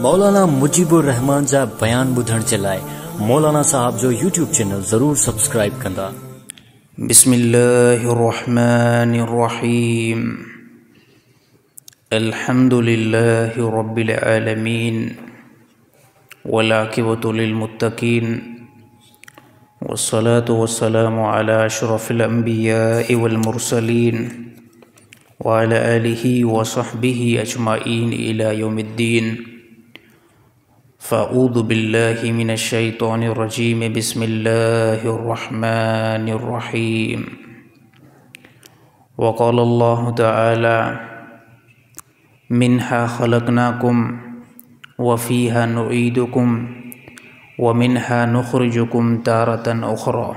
मौलाना मुजीबुर रहमान जा बयान बुधण जे लाइ मौलाना साहब जो यूट्यूब चैनल जरूर सब्सक्राइब कंदा। बिस्मिल्लाहिर्रहमानिर्रहीम। अल्हम्दुलिल्लाहि रब्बिल आलमीन वल आक़िबतु लिल मुत्तक़ीन वस्सलातु वस्सलामु अला अशरफिल अंबियाइ वल मुरसलीन व अला आलिहि व सहबिहि अजमाइन इला यौमिद्दीन। फ़अऊज़ु बिल्लाहि मिनश शैतानिर रजीम। बिस्मिल्लाहिर रहमानिर रहीम। व क़ाला अल्लाहु तआला मिन्हा खलक़नाकुम व फ़ीहा नुईदुकुम व मिन्हा नुख़रिजुकुम तारतन उख़रा।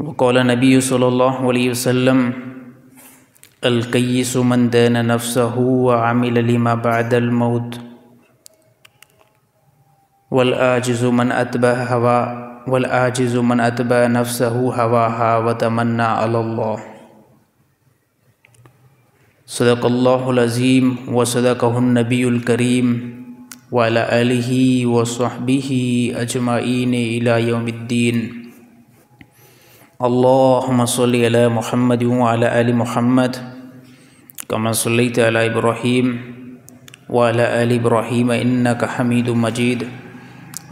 व क़ाला नबी सल्लल्लाहु अलैहि वसल्लम अल-कय्यिसु मन दाना नफ़्सहु व अमिल लिमा बअदल मौत वल आजिज़ु मन अतबा नफ़्सहु हवाहा व तमन्ना अलल्लाह। सदक़ल्लाहुल अज़ीम व सदक़हुन नबियुल करीम व अला आलिहि व सहबिहि अजमाइन इला यौमिद्दीन। अल्लाहुम्मा सल्लि अला मुहम्मद व अला आलि मुहम्मद कमा सल्लैत अला इब्राहीम व अला आलि इब्राहीम इन्नका हमीदुम मजीद।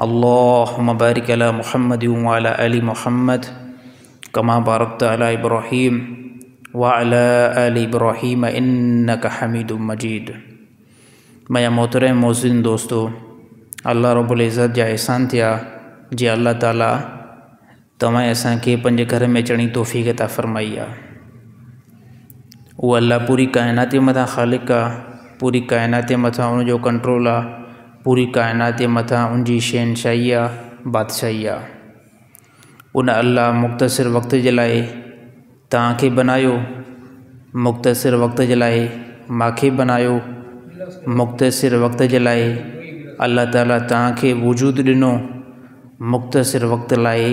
अल्लाहुम्मा बारिक अला मुहम्मद व अला आलि मुहम्मद कमा बारकत अला इब्राहीम व अला आलि इब्राहीम इन्नका हमीदुम मजीद। मैं मोहतरम मोहसिन दोस्तों, अल्लाह रब्बुल इज़्ज़त जा एहसान थिया जे अल्लाह ताला तव्हां असांखे पंहिंजे घर में अचण जी तौफ़ीक़ अता फ़रमाई आहे। उहो अल्लाह पूरी काइनात जे मथां ख़ालिक़ आहे, पूरी काइनात जे मथां उनजो कंट्रोल आहे, पूरी काइनात जे मथां उनजी शहनशाही आहे, बादशाही आहे। उन अल्लाह मुख़्तसिर वक़्त जे लाइ तव्हांखे बनायो, मुख़्तसिर वक़्त जे लाइ मांखे बनायो, मुख़्तसिर वक़्त जे लाइ अल्लाह ताला तव्हांखे वजूद ॾिनो, मुख़्तसिर वक़्त लाइ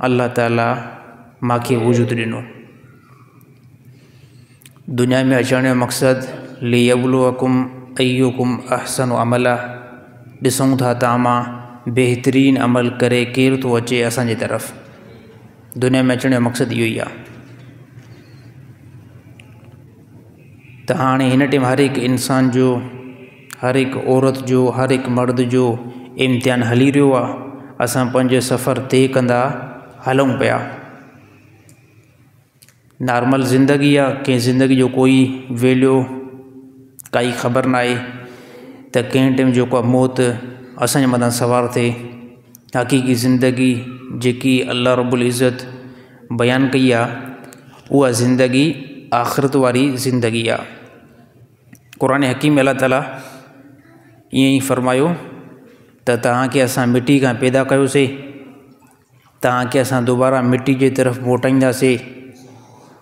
अल्लाह ताला मांखे वजूद ॾिनो। दुनिया में अचण जो मक़सदु लियब्लुवकुम अय्युकुम अहसनु अमला, ॾिसूं था तव्हां मां बहितरीन अमल करे केरु थो अचे असांजे तरफ़। दुनिया में अचण जो मक़सदु इहो ई आहे। त हाणे हिन टाइम हर हिकु इंसान जो, हर हिकु औरत जो, हर हिकु मर्द जो इम्तिहान हली रहियो आहे। असां पंहिंजो सफ़र तय कंदा हलूं पिया। नॉर्मल ज़िंदगी आहे, कंहिं ज़िंदगी जो कोई वैल्यू, काई ख़बर न आहे त कंहिं टाइम जेको आहे मौत असांजे मथां सवार थिए। हक़ीक़ी ज़िंदगी जेकी अल्लाह रब्बुल इज़्ज़त बयानु कई आहे उहा ज़िंदगी आख़िरत वारी ज़िंदगी आहे। क़ुरान हकीम में अल्लाह ताला ईअं ई फ़रमायो त तव्हांखे असां मिटी खां पैदा कयोसीं, तव्हांखे असां दोबारा मिटी जे तरफ़ मोटाईंदासीं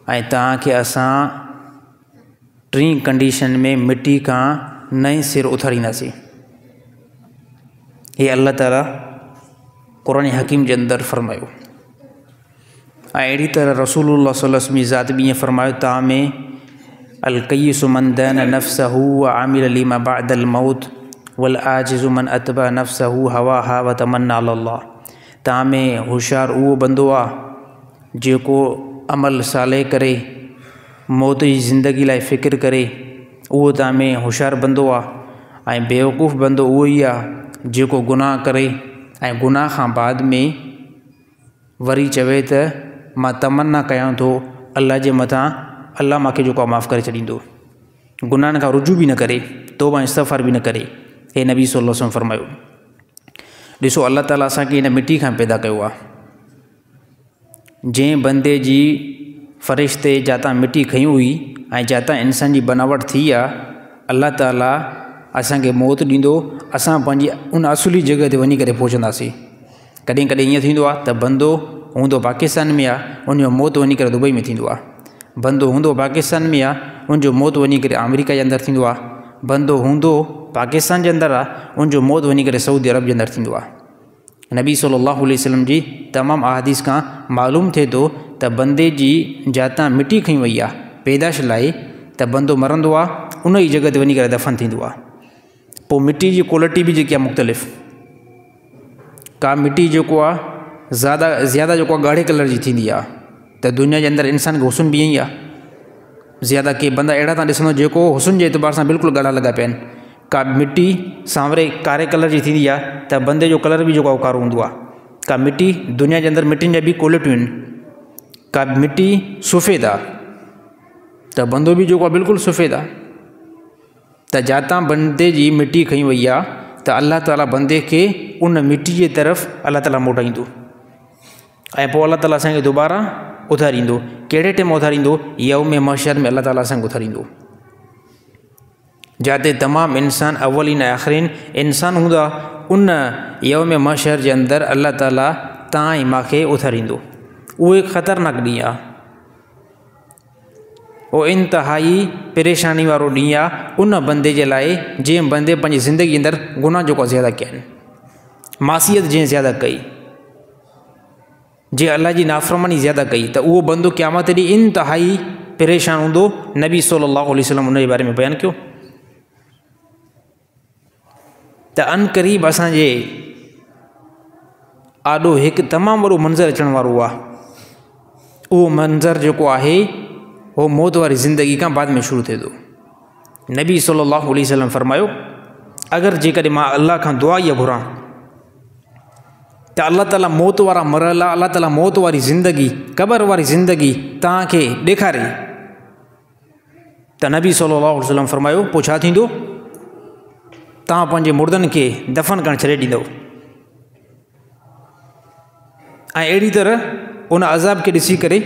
ऐं तव्हांखे असां टी कंडीशन में मिटी खां नए सिर उथारींदासीं। हे अल्लाह ताला क़ुरान हकीम जे अंदरि फ़रमायो। ऐं अहिड़ी तरह रसूलुल्लाह सल्लल्लाहु अलैहि वसल्लम जी ज़ात बि ईअं फ़रमायो तव्हां में अल-कय्यिसु मन दाना नफ़्सहु व अमिल लिमा बअदल मौत वल आजिज़ु मन अतबा नफ़्सहु हवाहा व तमन्ना अलल्लाह। तव्हां में होशियारु उहो बंदो आहे जेको अमल साले करे, मौत जी ज़िंदगी लाइ फ़िक्र करे, उहो तव्हां में होशियारु बंदो आहे। ऐं बेवकूफ़ बंदो उहो ई आहे जेको गुनाह करे ऐं गुनाह खां बाद में वरी चवे त मां तमन्ना कयां थो अल्लाह जे मथां, अल्लाह मूंखे जेको आहे माफ़ु करे छॾींदो। गुनाहनि खां रुजू बि न करे, तौबा इस्तग़फ़ार बि न करे। हे नबी सल्लल्लाहु अलैहि वसल्लम फ़रमायो। ॾिसो अल्लाह ताला असांखे हिन मिटी खां पैदा कयो आहे। जंहिं बंदे जी फ़रिश्ते जातां मिटी खई हुई ऐं जातां इंसान जी बनावट थी आहे, अल्लाह ताला असांखे मौत ॾींदो, असां पंहिंजी उन असुली जॻह ते वञी करे पहुचंदासीं। कॾहिं कॾहिं ईअं थींदो आहे त बंदो हूंदो पाकिस्तान में आहे, उनजो मौत वञी करे दुबई में थींदो आहे। बंदो हूंदो पाकिस्तान में आहे, उनजो मौत वञी करे अमेरिका जे अंदरि थींदो आहे। बंदो हूंदो पाकिस्तान जे अंदरि आहे, उनजो मौत वञी करे सऊदी अरब जे अंदरि थींदो आहे। नबी सल्लल्लाहु अलैहि वसल्लम जी तमामु अहादीस खां मालूम थिए थो त बंदे जी जातां मिटी खई वई आहे पैदाश लाइ, त बंदो मरंदो आहे, उन ई जॻह ते वञी करे दफ़न थींदो आहे। पोइ मिटी जी क्वालिटी बि जेकी आहे मुख़्तलिफ़। का मिटी जेको आहे ज़्यादा जेको आहे ॻाढ़े कलर जी थींदी आहे, त दुनिया जे अंदरि इंसान खे हुस्न बि ईअं ई आहे। ज़्यादा के बंदा अहिड़ा तव्हां ॾिसंदो जेको हुस्न जे एतबार सां बिल्कुलु ॻाढ़ा लॻा पिया आहिनि। का मिटी सांवरे कारे कलर जी थींदी आहे त बंदे जो कलर बि जेको आहे कारो हूंदो आहे। का मिटी दुनिया जे अंदरि मिटियुनि जा बि क्वालिटियूं आहिनि। का मिटी सफ़ेद आहे त बंदो बि जेको आहे बिल्कुलु सफ़ेद आहे। त जातां बंदे जी मिटी खई वई आहे त अल्लाह ताला बंदे खे उन मिटी जे तरफ़ अल्लाह ताला मोटाईंदो ऐं पोइ अल्लाह ताला असांखे दुबारा उथारींदो। कहिड़े टाइम उथारींदो? यौम महशर में अल्लाह ताला असांखे उथारींदो, जाते तमामु इंसान अवलिन ऐं आख़िरीन इंसान हूंदा। उन यौम महशर जे अंदरि अल्लाह ताला तव्हां ऐं मूंखे उथारींदो। उहो हिकु ख़तरनाक ॾींहुं आहे, उहो इंतिहाई परेशानी वारो ॾींहुं आहे उन बंदे जे लाइ जंहिं बंदे पंहिंजी ज़िंदगी जे अंदरि गुनाह जेको ज़्यादा कया आहिनि, मासियत जंहिं ज़्यादा कई, जे अल्लाह जी नाफ़रमानी ज़्यादा कई, त उहो बंदो क़यामत ॾींहुं इंतिहाई परेशान हूंदो। नबी सल्लल्लाहु अलैहि वसल्लम उन जे बारे में बयानु कयो त अन क़रीब असांजे आॾो हिकु तमामु वॾो मंज़रु अचण वारो आहे। उहो मंज़रु जेको आहे उहो मौत वारी ज़िंदगी खां बाद में शुरू थिए थो। नबी सल्लल्लाहु अलैहि वसल्लम फरमायो, अगरि जेकॾहिं मां अल्लाह खां दुआ इहा घुरां त अल्लाह ताला मौत वारा मरहला, अल्लाह ताला मौत वारी ज़िंदगी, क़बर वारी ज़िंदगी तव्हांखे ॾेखारे, त नबी सल्लल्लाहु अलैहि वसल्लम फरमायो पोइ छा थींदो? तव्हां पंहिंजे मुर्दनि खे दफ़न करणु छॾे ॾींदव ऐं अहिड़ी तरह उन अज़ाब खे ॾिसी करे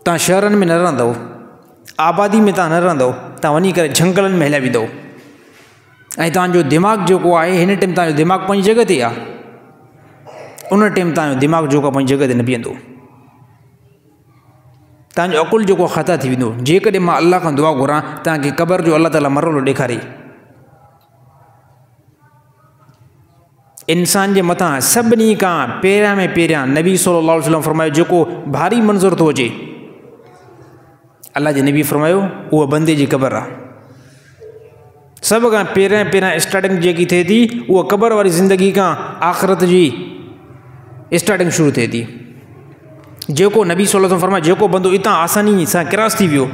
तव्हां शहरनि में न रहंदव, आबादी में तव्हां न रहंदव, तव्हां वञी करे झंगलनि में हलिया वेंदव ऐं तव्हांजो दिमाग़ जेको आहे हिन टाइम तव्हांजो दिमाग़ पंहिंजी जॻह ते आहे, उन टाइम तव्हांजो दिमाग़ जेको आहे पंहिंजी जॻह ते न बीहंदो। तव्हांजो अकुल जेको ख़ता थी वेंदो। जेकॾहिं मां अल्लाह खां दुआ घुरां तव्हांखे क़बर जो अल्लाह ताला मरहलो ॾेखारे, इंसान जे मथां सभिनी खां पहिरियां में पहिरियां नबी सल्लल्लाहु अलैहि वसल्लम फरमायो जेको भारी मंज़र थो अचे, अल्लाह जे नबी फरमायो उहा बंदे जी क़बर आहे। सभ खां पहिरियां स्टार्टिंग जेकी थिए थी उहा क़बर वारी ज़िंदगी खां आख़िरत जी स्टार्टिंग शुरू थिए थी। जेको नबी सल्लल्लाहु अलैहि वसल्लम फरमायो जेको बंदो हितां आसानी सां क्रॉस थी वियो,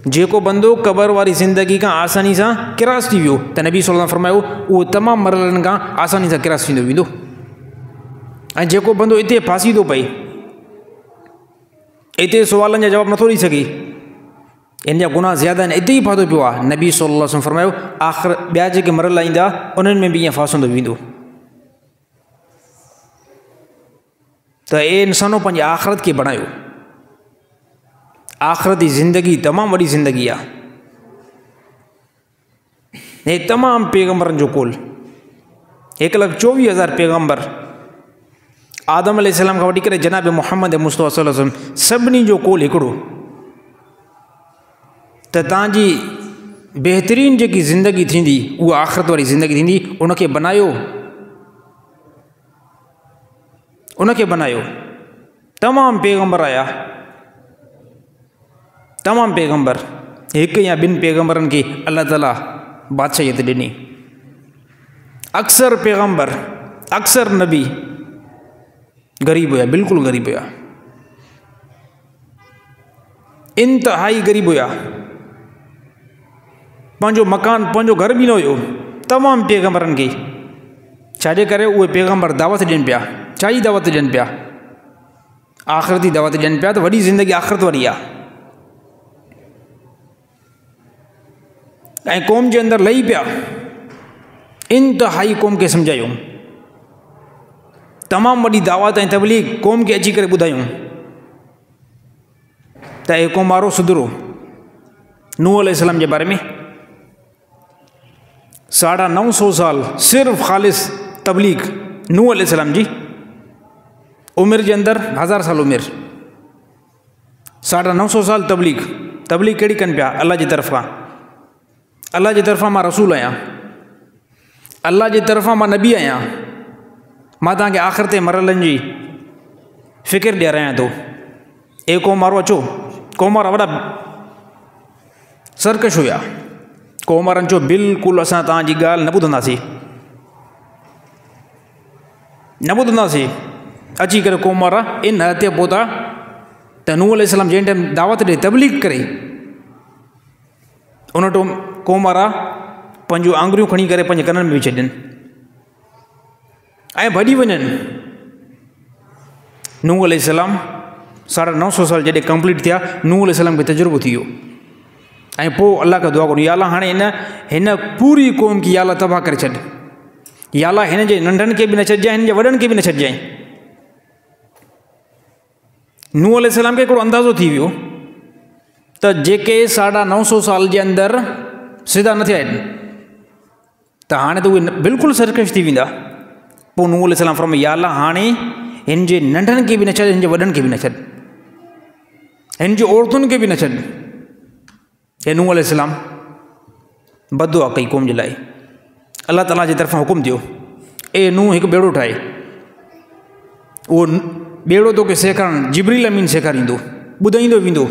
जेको बंदो क़बर वारी ज़िंदगी खां आसानी सां क्रॉस थी वियो, त नबी सल्लल्लाहु अलैहि वसल्लम फरमायो उहो तमामु मरहलनि खां आसानी सां क्रॉस थींदो वेंदो। ऐं जेको बंदो हिते फासी थो पए, हिते सुवालनि जा जवाब नथो ॾेई सघे, इन जा गुनाह ज़्यादा आहिनि, हिते ई फाथो पियो आहे, नबी सल्लल्लाहु अलैहि वसल्लम फरमायो आख़िर ॿिया जेके मरहला ईंदा उन्हनि में बि ईअं फासंदो वेंदो। त ए इंसानो पंहिंजी आख़िरत खे बणायो। आख़िरत जी ज़िंदगी तमामु वॾी ज़िंदगी आहे। हे तमामु पैगंबरनि जो कुल, 1,24,000 पैगंबर, आदम अलैहिस्सलाम खां वठी करे जनाब मुहम्मद मुस्तफ़ा सल्लल्लाहु अलैहि वसल्लम, सभिनी जो कुल हिकिड़ो। त तव्हांजी बहितरीनु जेकी ज़िंदगी थींदी उहा आख़िरत वारी ज़िंदगी थींदी। उनखे बनायो, उनखे बनायो। तमामु पैगंबर आया, तमामु पैगंबर, हिकु या ॿिनि पैगंबरनि खे अल्लाह ताला बादशाहियत ॾिनी। अक्सर पैगंबर, अक्सर नबी ग़रीब हुया, बिल्कुलु ग़रीब हुया, इंतिहाई ग़रीब हुया। पंहिंजो मकान, पंहिंजो घर बि न हुयो तमामु पैगंबरनि खे। छाजे करे? उहे पैगंबर दावत ॾियनि पिया। छा जी दावत ॾियनि पिया? आख़िरती दावत ॾियनि पिया त वॾी ज़िंदगी आख़िरत वारी आहे। ऐं क़ौम जे अंदरि लही पिया, इंतिहाई क़ौम खे सम्झायूं, तमामु वॾी दावत ऐं तबलीग क़ौम खे अची करे ॿुधायूं त हे क़ौम वारो सुधरो। नूह अलैहिस्सलाम जे बारे में 950 साल सिर्फ़ु ख़ालिस तबलीग नूह अलैहिस्सलाम जी उमिरि जे अंदरि, 1000 साल उमिरि, 950 साल तबलीग। तबलीग कहिड़ी कनि पिया? अल्लाह जी तरफ़ां, अल्लाह जी तरफ़ां मां रसूल आहियां, अल्लाह जी तरफ़ां मां नबी आहियां, मां तव्हांखे आख़िरत मरहलनि जी फ़िकिर ॾियारायां थो। ए क़ौम वारो अचो। क़ौम वारा वॾा सरकश हुया, क़ौम वारनि चयो बिल्कुलु असां तव्हांजी ॻाल्हि न ॿुधंदासीं, न ॿुधंदासीं। अची करे क़ौम वारा इन हद ते पहुता त नूह अलैहिस्सलाम जंहिं टाइम दावत ॾे तबलीग करे, उन टाइम क़ौम वारा पंहिंजूं आङुरियूं खणी करे पंहिंजे कननि में विझी छॾनि ऐं भॼी वञनि। नूह अलैहिस्सलाम 950 साल जॾहिं कंप्लीट थिया, नूह अलैहिस्सलाम खे तजुर्बो थी वियो ऐं पोइ अल्लाह खे दुआ करो, या अल्लाह हाणे हिन पूरी क़ौम खे या अल्लाह तबाह करे छॾ, या अल्लाह हिन जे नंढनि खे बि न छॾिजांइ, हिन जे वॾनि खे बि न छॾिजांइ। नूह अलैहिस्सलाम खे हिकिड़ो अंदाज़ो थी वियो त जेके 950 साल जे अंदरि सिधा न थिया आहिनि त हाणे त उहे बिल्कुलु सरकश थी वेंदा। पोइ नूह अलैहिस्सलाम फरमायो, या अल्लाह हाणे हिन जे नंढनि खे बि न छॾ, हिन जे वॾनि खे बि न छॾ, हिन जी औरतुनि खे बि न छॾ। हे नूह अलैहिस्सलाम बददुआ कई क़ौम जे लाइ। अल्लाह ताला जी तरफ़ां हुकुम थियो, ए नूह हिकु ॿेड़ो ठाहे, उहो ॿेड़ो तोखे सेखारणु जिब्रील अमीन सेखारींदो, ॿुधाईंदो वेंदो,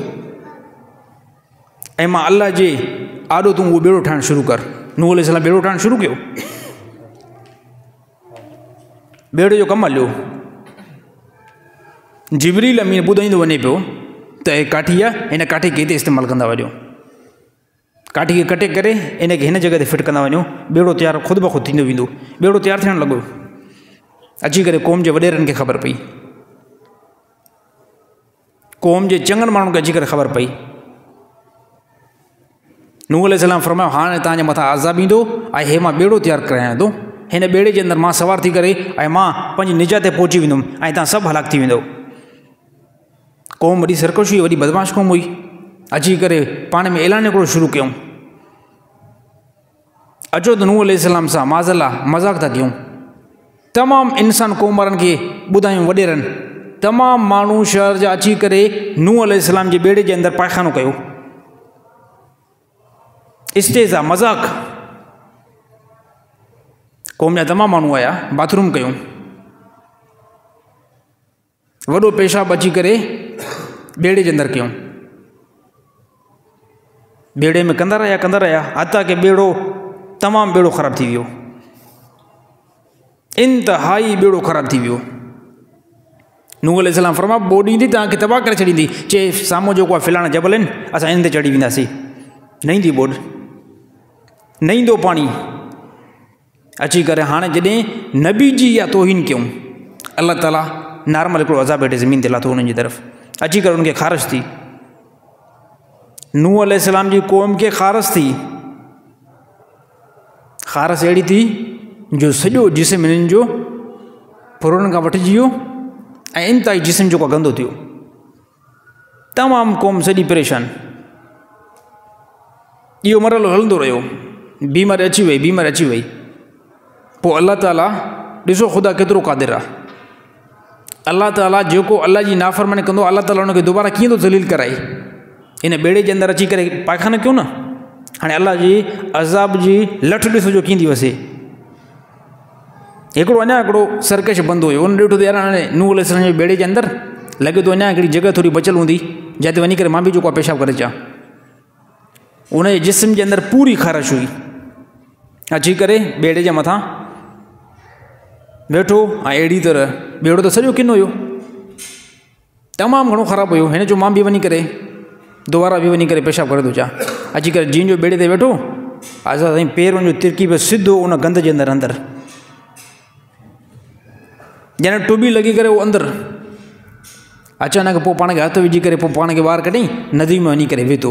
ऐं मां अल्लाह जे आॾो तूं उहो ॿेड़ो ठाहिणु शुरू कर। नूह अलैहिस्सलाम ॿेड़ो ठाहिणु शुरू कयो, ॿेड़े जो कमु हलियो, जिब्रील अमीन ॿुधाईंदो वञे पियो त हे काठी आहे, हिन काठी खे हिते इस्तेमालु कंदा वञो, काठी खे कटे करे इन खे हिन जॻह ते फिट कंदा वञो, ॿेड़ो तयारु ख़ुदि ब ख़ुदि थींदो वेंदो। ॿेड़ो तयारु थियणु लॻो। अची करे क़ौम जे वॾेरनि खे ख़बर पई, क़ौम जे चङनि माण्हुनि खे अची करे ख़बर पई। नूह अलैहिस्सलाम फरमायो, हाणे तव्हांजे मथां अज़ाब ईंदो ऐं हे मां ॿेड़ो तयारु करायां थो, हिन ॿेड़े जे अंदरि मां सवार थी करे ऐं मां पंहिंजी निजात ते पहुची वेंदुमि ऐं तव्हां सभु हलाक थी वेंदो। क़ौम वॾी सरकश हुई, वॾी बदमाश क़ौम हुई। अची करे पाण में ऐलान हिकिड़ो शुरू कयूं, अचो त नूह अलैहिस्सलाम सां माज़ल्ला मज़ाक़ था कयूं। तमामु इंसान क़ौम वारनि खे ॿुधायूं, वॾेरनि तमामु माण्हू शहर जा अची करे नूह अलैहिस्सलाम जे ॿेड़े जे अंदरि पायखानो कयो, स्टेज आहे मज़ाक़। क़ौम जा तमामु माण्हू आया, बाथरूम कयूं, वॾो पेशाब अची करे ॿेड़े जे अंदरि कयूं, ॿेड़े में कंदा रहिया हता की ॿेड़ो तमामु ॿेड़ो ख़राबु थी वियो, इंतिहाई ॿेड़ो ख़राबु थी वियो। नूह अलैहिस्सलाम फरमायो, ॿोॾ ईंदी तव्हांखे तबाह करे छॾींदी, चए साम्हूं जेको आहे फिलाणा जबल आहिनि, असां इन ते चढ़ी वेंदासीं, न ईंदी ॿोॾ, न ईंदो पाणी। अची करे हाणे जॾहिं नबी जी इहा तौहीन कयूं, अल्लाह ताला नॉर्मल हिकिड़ो अज़ाब हेठि ज़मीन ते लाथो उन्हनि जी तरफ़, अची करे उनखे ख़ारिश थी। नूह अलैहिस्सलाम जी क़ौम खे ख़ारिश थी, ख़ारिश अहिड़ी थी जो सॼो जिस्म हिननि जो फुरनि खां वठिजी वियो ऐं इंतिहाई जिस्म जेको गंदो थियो, तमामु क़ौम सॼी परेशान। इहो मरहलो हलंदो रहियो, बीमारी अची वई। पोइ अल्लाह ताला ॾिसो ख़ुदा केतिरो क़ादिर आहे, अल्लाह ताला जेको अल्लाह जी नाफ़रमानी कंदो, अल्लाह ताला हुनखे दुबारा कीअं थो ज़लील कराए। इन ॿेड़े जे अंदरि अची करे पायखानो कयूं न, हाणे अल्लाह जी अज़ाब जी लठ ॾिसो जो कीअं थी वसे। अञा हिकिड़ो सरकश बंदि हुयो, उन ॾिठो त यार हाणे नूह अलैहिस्सलाम जे ॿेड़े जे अंदरि लॻे थो अञा हिकिड़ी जॻह थोरी बचियलु हूंदी जिते वञी करे मां बि जेको आहे पेशाब करे अचां। उन जे जिस्म जे अंदरि पूरी ख़ारिश हुई। अची करे ॿेड़े जे मथां वेठो ऐं अहिड़ी तरह ॿेड़ो त सॼो किनो हुयो, तमामु घणो ख़राबु हुयो। हिन जो मां बि वञी करे दोबारा बि वञी करे पेशाब करे थो अचां। अची करे जीअं जो ॿेड़े ते वेठो, असां साईं पेरनि जो तिरकी पियो सिधो उन गंद जे अंदरि ॼण टुॿी लॻी करे उहो अंदरि। अचानक पोइ पाण खे हथु विझी करे पोइ पाण खे ॿाहिरि कढई, नदी में वञी करे वेतो।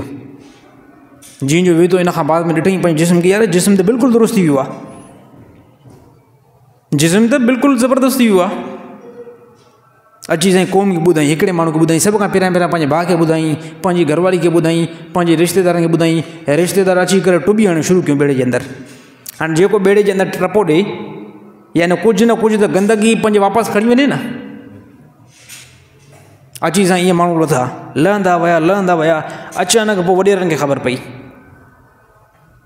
जीअं जो वेतो, इन खां बाद में ॾिठईं पंहिंजे जिस्म खे, यार जिस्म त बिल्कुलु दुरुस्त थी वियो आहे, जिस्म त बिल्कुलु ज़बरदस्त थी वियो आहे। अची साईं क़ौम खे ॿुधाई, हिकिड़े माण्हू खे ॿुधाई, सभ खां पहिरियां पंहिंजे भाउ खे ॿुधाई, पंहिंजी घरवारी खे ॿुधाई, पंहिंजे रिश्तेदारनि खे ॿुधाई। रिश्तेदार अची करे टुॿी हणणु शुरू कयूं ॿेड़े जे अंदरि। हाणे जेको ॿेड़े जे अंदरि टपो ॾे, यानी कुझु न कुझु त गंदगी पंहिंजे वापसि खणी वञे न। अची साईं ईअं माण्हू लथा, लहंदा विया। अचानक पोइ वॾेरनि खे ख़बर पई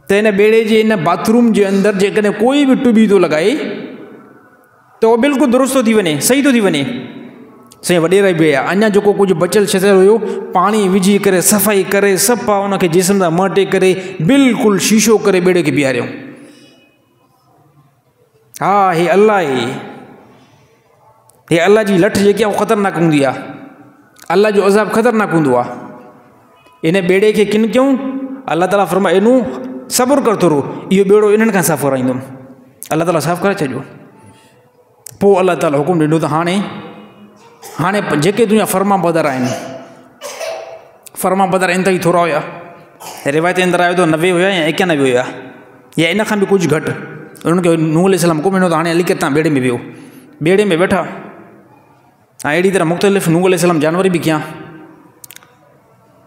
त हिन ॿेड़े जे हिन बाथरूम जे अंदरि जेकॾहिं कोई बि टुॿी थो लॻाए त उहो बिल्कुलु दुरुस्त थो थी वञे, सही थो थी वञे। साईं वॾेरा बि अञा जेको कुझु बचियल छचियल हुयो पाणी विझी करे सफ़ाई करे सफ़ा उनखे जिस्म सां मटे करे बिल्कुलु शीशो करे ॿेड़े खे बीहारियो। हा हे अल्लाह आहे, हे अल्लाह जी लठ जेकी आहे उहा ख़तरनाक हूंदी आहे, अल्लाह जो अज़ाब ख़तरनाक हूंदो आहे। इन ॿेड़े खे किन कयूं, अल्लाह ताला फरमाए एनू सब्र कर थोरो, इहो ॿेड़ो इन्हनि खां साफ़ु कराईंदुमि। अल्लाह ताला साफ़ु करे छॾियो। पोइ अल्लाह ताला हुकुम ॾिनो त हाणे जेके तुंहिंजा फर्मा बदर आहिनि, फर्मा बदर इंतई थोरा हुया, रिवायत अंदरि आयो त 90 हुया या 91 हुया या इन खां बि कुझु घटि। उन्हनि खे नूह अलैहिस्सलाम हुकुम ॾिनो त हाणे हली करे तव्हां ॿेड़े में वियो। ॿेड़े में वेठा ऐं अहिड़ी तरह मुख़्तलिफ़ नूह अलैहिस्सलाम जानवर बि कया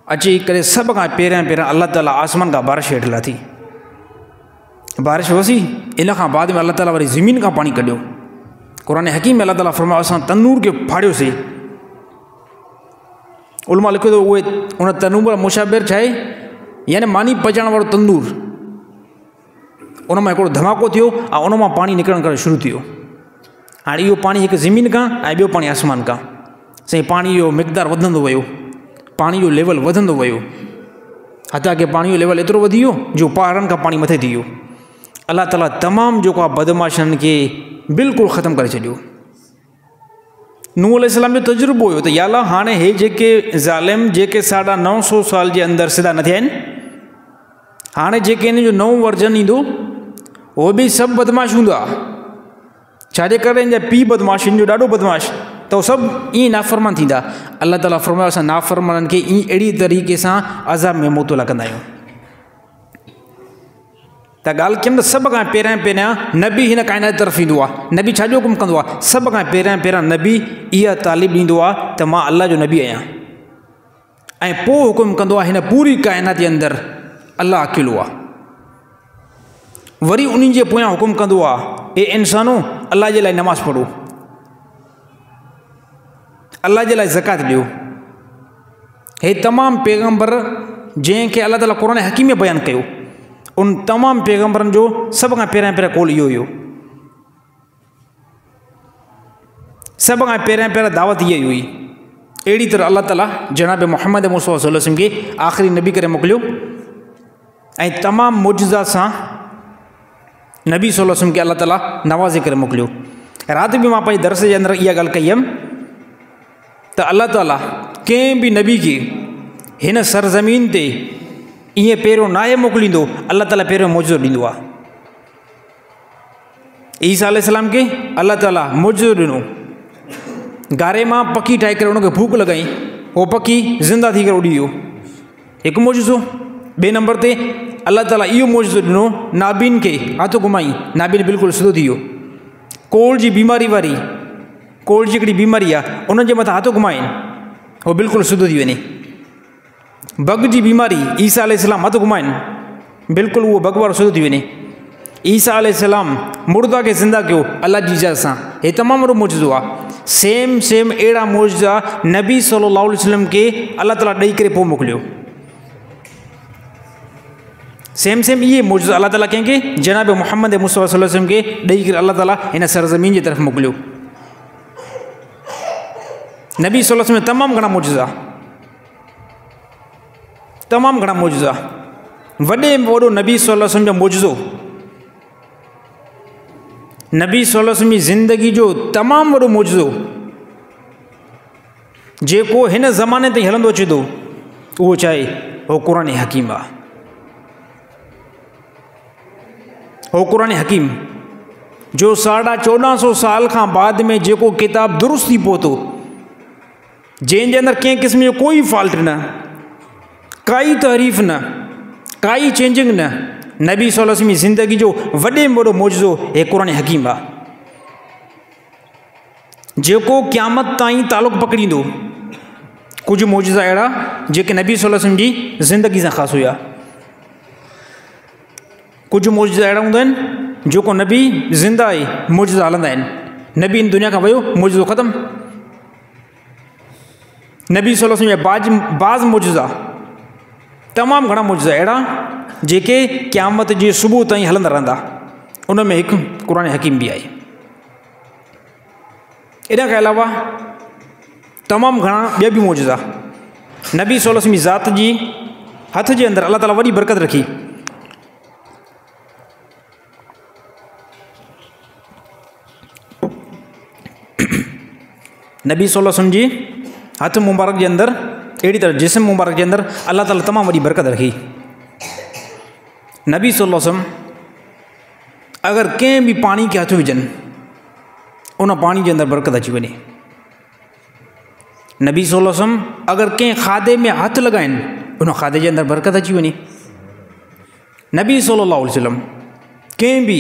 अची करे सभ खां पहिरियां अल्लाह ताला आसमान खां बारिश हेठि लाथी। बारिश वसी, इन खां बाद में अल्लाह ताला वरी ज़मीन खां पाणी कढियो। क़ुरान हकीम में अल्लाह ताला फरमायो असां तनूर खे फाड़ियोसीं। उलमा लिखियो त उहे उन तनूर मुशाबिर छा आहे, यानी मानी पचाइण वारो तंदूर, उन मां हिकिड़ो धमाको थियो ऐं उन मां पाणी निकिरण करे शुरू थियो। हाणे इहो पाणी हिकु ज़मीन खां ऐं ॿियो पाणी आसमान खां। साईं पाणी जो मिक़दारु वधंदो वियो, पाणी जो लेवल वधंदो वियो, हथा की पाणी जो लेवल एतिरो वधी वियो जो पहाड़नि खां पाणी मथे थी वियो। अल्लाह ताला तमामु जेको आहे बदमाशनि खे बिल्कुलु ख़तमु करे छॾियो। नूह अलैहिस्सलाम जो तजुर्बो हुयो त या अल्लाह हाणे हे जेके ज़ालिम जेके 950 साल जे अंदरि सिधा न थिया आहिनि, हाणे जेके इन जो नओं वर्जन ईंदो उहो बि सभु बदमाश हूंदा। छाजे करे इन जा पीउ बदमाश, इन जो ॾाढो बदमाश, त उहे सभु ईअं नाफ़रमान थींदा। अल्लाह ताला फरमायो असां नाफ़रमाननि खे ईअं अहिड़ी तरीक़े सां अज़ाब में मुबतला कंदा आहियूं। त ॻाल्हि कयमि त सभ खां पहिरियां नबी हिन काइनात तरफ़ ईंदो आहे। नबी छाजो हुकुम कंदो आहे? सभ खां पहिरियां नबी इहा तालीम ॾींदो आहे त मां अल्लाह जो नबी आहियां, ऐं पोइ हुकुम कंदो आहे हिन पूरी काइनात जे अंदरि अल्लाह अकेलो आहे। वरी उन्हनि जे पोयां हुकुम कंदो आहे हे इंसानो अल्लाह जे लाइ नमाज़ पढ़ो, अल्लाह जे लाइ ज़कात ॾियो। हे तमामु पैगम्बर जंहिंखे अल्लाह ताला क़ुरान हकीम में बयानु कयो, उन तमामु पैगम्बरनि जो सभ खां पहिरियां कौल इहो हुयो, सभ खां पहिरियां दावत इहा ई हुई। अहिड़ी तरह अल्लाह ताला जनाब मुहम्मद मुस्तफ़ा सल्लल्लाहु अलैहि वसल्लम खे आख़िरी नबी करे मोकिलियो ऐं तमामु मुजज़ा सां नबी सल्लल्लाहु अलैहि वसल्लम खे अल्लाह ताला नवाज़े करे मोकिलियो। राति बि मां पंहिंजे दर्स जे अंदरि इहा ॻाल्हि कई हुयमि त अल्लाह ताला कंहिं बि नबी खे हिन सरज़मीन ते ईअं पहिरियों नाहे मोकिलींदो, अल्लाह ताला पहिरियों मौजूदु ॾींदो आहे। ईसा अलैहिस्सलाम खे अल्लाह ताला मौजूदु ॾिनो, गारे मां पखी ठाहे करे उनखे फूक लॻाई, उहो पखी ज़िंदा थी करे उॾी वियो, हिकु मौजूदो। ॿिए नंबर ते अल्लाह ताला इहो मौजूदु ॾिनो, नाबीन खे हथ घुमाई, नाबीन बिल्कुलु सिधो थी वियो। कोड़ जी बीमारी वारी, कोड़ जी हिकिड़ी बीमारी आहे, उनजे मथां हथ घुमाइनि, उहो बिल्कुलु सिधो थी वञे। बग जी बीमारी, ईसा अलैहिस्सलाम हथ घुमाइनि, बिल्कुलु उहो बग वारो सिधो थी वञे। ईसा अलैहिस्सलाम मुर्दा खे ज़िंदा कयो अल्लाह जी इजाज़त सां, हे तमामु वॾो मौजूदो आहे। सेम अहिड़ा मौजूदा नबी सल्लल्लाहु अलैहि वसल्लम खे अल्लाह ताला ॾेई करे पोइ मोकिलियो। सेम इहे मौजूदा अल्लाह ताला कंहिंखे जनाब मुहम्मद मुस्तफ़ा सल्लल्लाहु अलैहि वसल्लम खे ॾेई करे अल्लाह ताला हिन सरज़मीन जी तरफ़ मोकिलियो। नबी सल्लल्लाहु अलैहि वसल्लम तमामु घणा मौजूदा, तमामु घणा मौजूदा। वॾे में वॾो नबी सल्लल्लाहु अलैहि वसल्लम जो मौजूदो, नबी सल्लल्लाहु अलैहि वसल्लम जी ज़िंदगी जो तमामु वॾो मौजूदो जेको हिन ज़माने ताईं हलंदो अचे थो, उहो चाहे उहो क़ुरान हकीम आहे। उहो क़ुरान हकीम जो 1450 साल खां बाद में जेको किताब दुरुस्त थी पहुतो, जंहिंजे अंदरि कंहिं क़िस्म जो कोई फॉल्ट न, काई तहरीफ़ न, काई चेंजिंग न, नबी सल्लल्लाहु अलैहि वसल्लम जी ज़िंदगी जो वॾे में वॾो मौजूदो हे क़ुरान हकीम आहे, जेको क़यामत ताईं तालुक़ पकड़ींदो। कुझु मौजूदा अहिड़ा जेके नबी सल्लल्लाहु अलैहि वसल्लम जी ज़िंदगी सां ख़ासि हुया, कुझु मौजूदा अहिड़ा हूंदा आहिनि जेको नबी ज़िंदा आहे मौजूदा हलंदा आहिनि, नबी इन दुनिया खां वियो मौजूदो ख़तमु। नबी सल्लल्लाहु अलैहि वसल्लम जा बाज़ मौजूदा, तमामु घणा मौजूदा अहिड़ा जेके क़यामत जे सुबुह ताईं हलंदा रहंदा, उन में हिकु क़ुरान हकीम बि आहे। इन खां अलावा तमामु घणा ॿिया बि मौजूदा। नबी सल्लल्लाहु अलैहि वसल्लम जी ज़ात जी हथ जे अंदरि अल्लाह ताला वॾी बरकत रखी। नबी सल्लल्लाहु अलैहि वसल्लम जी हथ मुबारक जे अंदरि अहिड़ी तरह जिस्म मुबारक जे अंदरि अल्लाह ताला तमामु वॾी बरकत रखी। नबी सल्लल्लाहु अलैहि वसल्लम अगरि कंहिं बि पाणी खे हथ विझनि उन पाणी जे अंदरि बरकत अची वञे। नबी सल्लल्लाहु अलैहि वसल्लम अगरि कंहिं खाधे में हथु लॻाइनि उन खाधे जे अंदरि बरकत अची वञे। नबी सल्लल्लाहु अलैहि वसल्लम कंहिं बि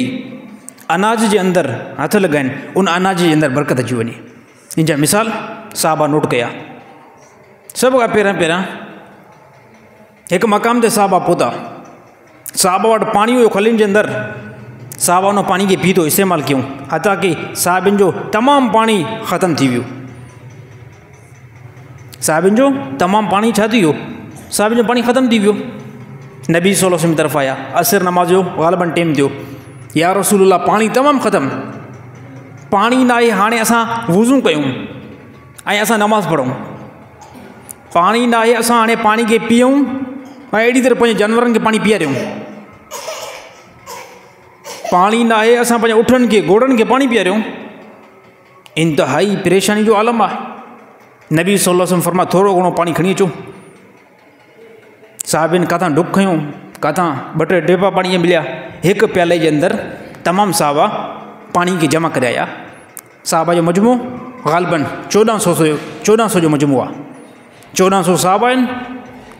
अनाज जे अंदरि हथु लॻाइनि उन अनाज जे अंदरि बरकत अची वञे। इन जा मिसाल साहबा नोट कया। सभ खां पहिरियां हिकु मक़ाम ते साहबा पहुता। साहबा वटि पाणी हुयो खलीन जे अंदरि। साहबा उन पाणी खे पीतो इस्तेमालु कयूं हथा की साहिबनि जो तमामु पाणी ख़तमु थी वियो। साहिबनि जो तमामु पाणी छा थी वियो? साहिबनि जो पाणी ख़तमु थी वियो। नबी सल्लल्लाहु अलैहि वसल्लम तरफ़ आया। असर नमाज़ जो ग़ालिबन टाइम थियो। या रसूलल्लाह पाणी तमामु ख़तमु, पाणी न आहे, हाणे असां वुज़ू कयूं ऐं असां नमाज़ पढ़ूं। पाणी न आहे, असां हाणे पाणी खे पीऊं ऐं अहिड़ी तरह पंहिंजे जानवरनि खे पाणी पीआरियूं। पाणी न आहे, असां पंहिंजे उठनि खे घोड़नि खे पाणी पीआरियूं। इंतिहाई परेशानी जो आलम आहे। नबी सल्लल्लाहु अलैहि वसल्लम फरमाया थोरो घणो पाणी खणी अचो। साहिबनि काथां डुक खयूं, काथां ॿ टे टेपा पाणीअ मिलिया। हिकु प्याले जे अंदरि तमामु साहबा पाणी खे जमा करे आया। साहबा जो मजमू ग़ालिबन 1400 जो मजमू आहे। 1400 साहबा आहिनि।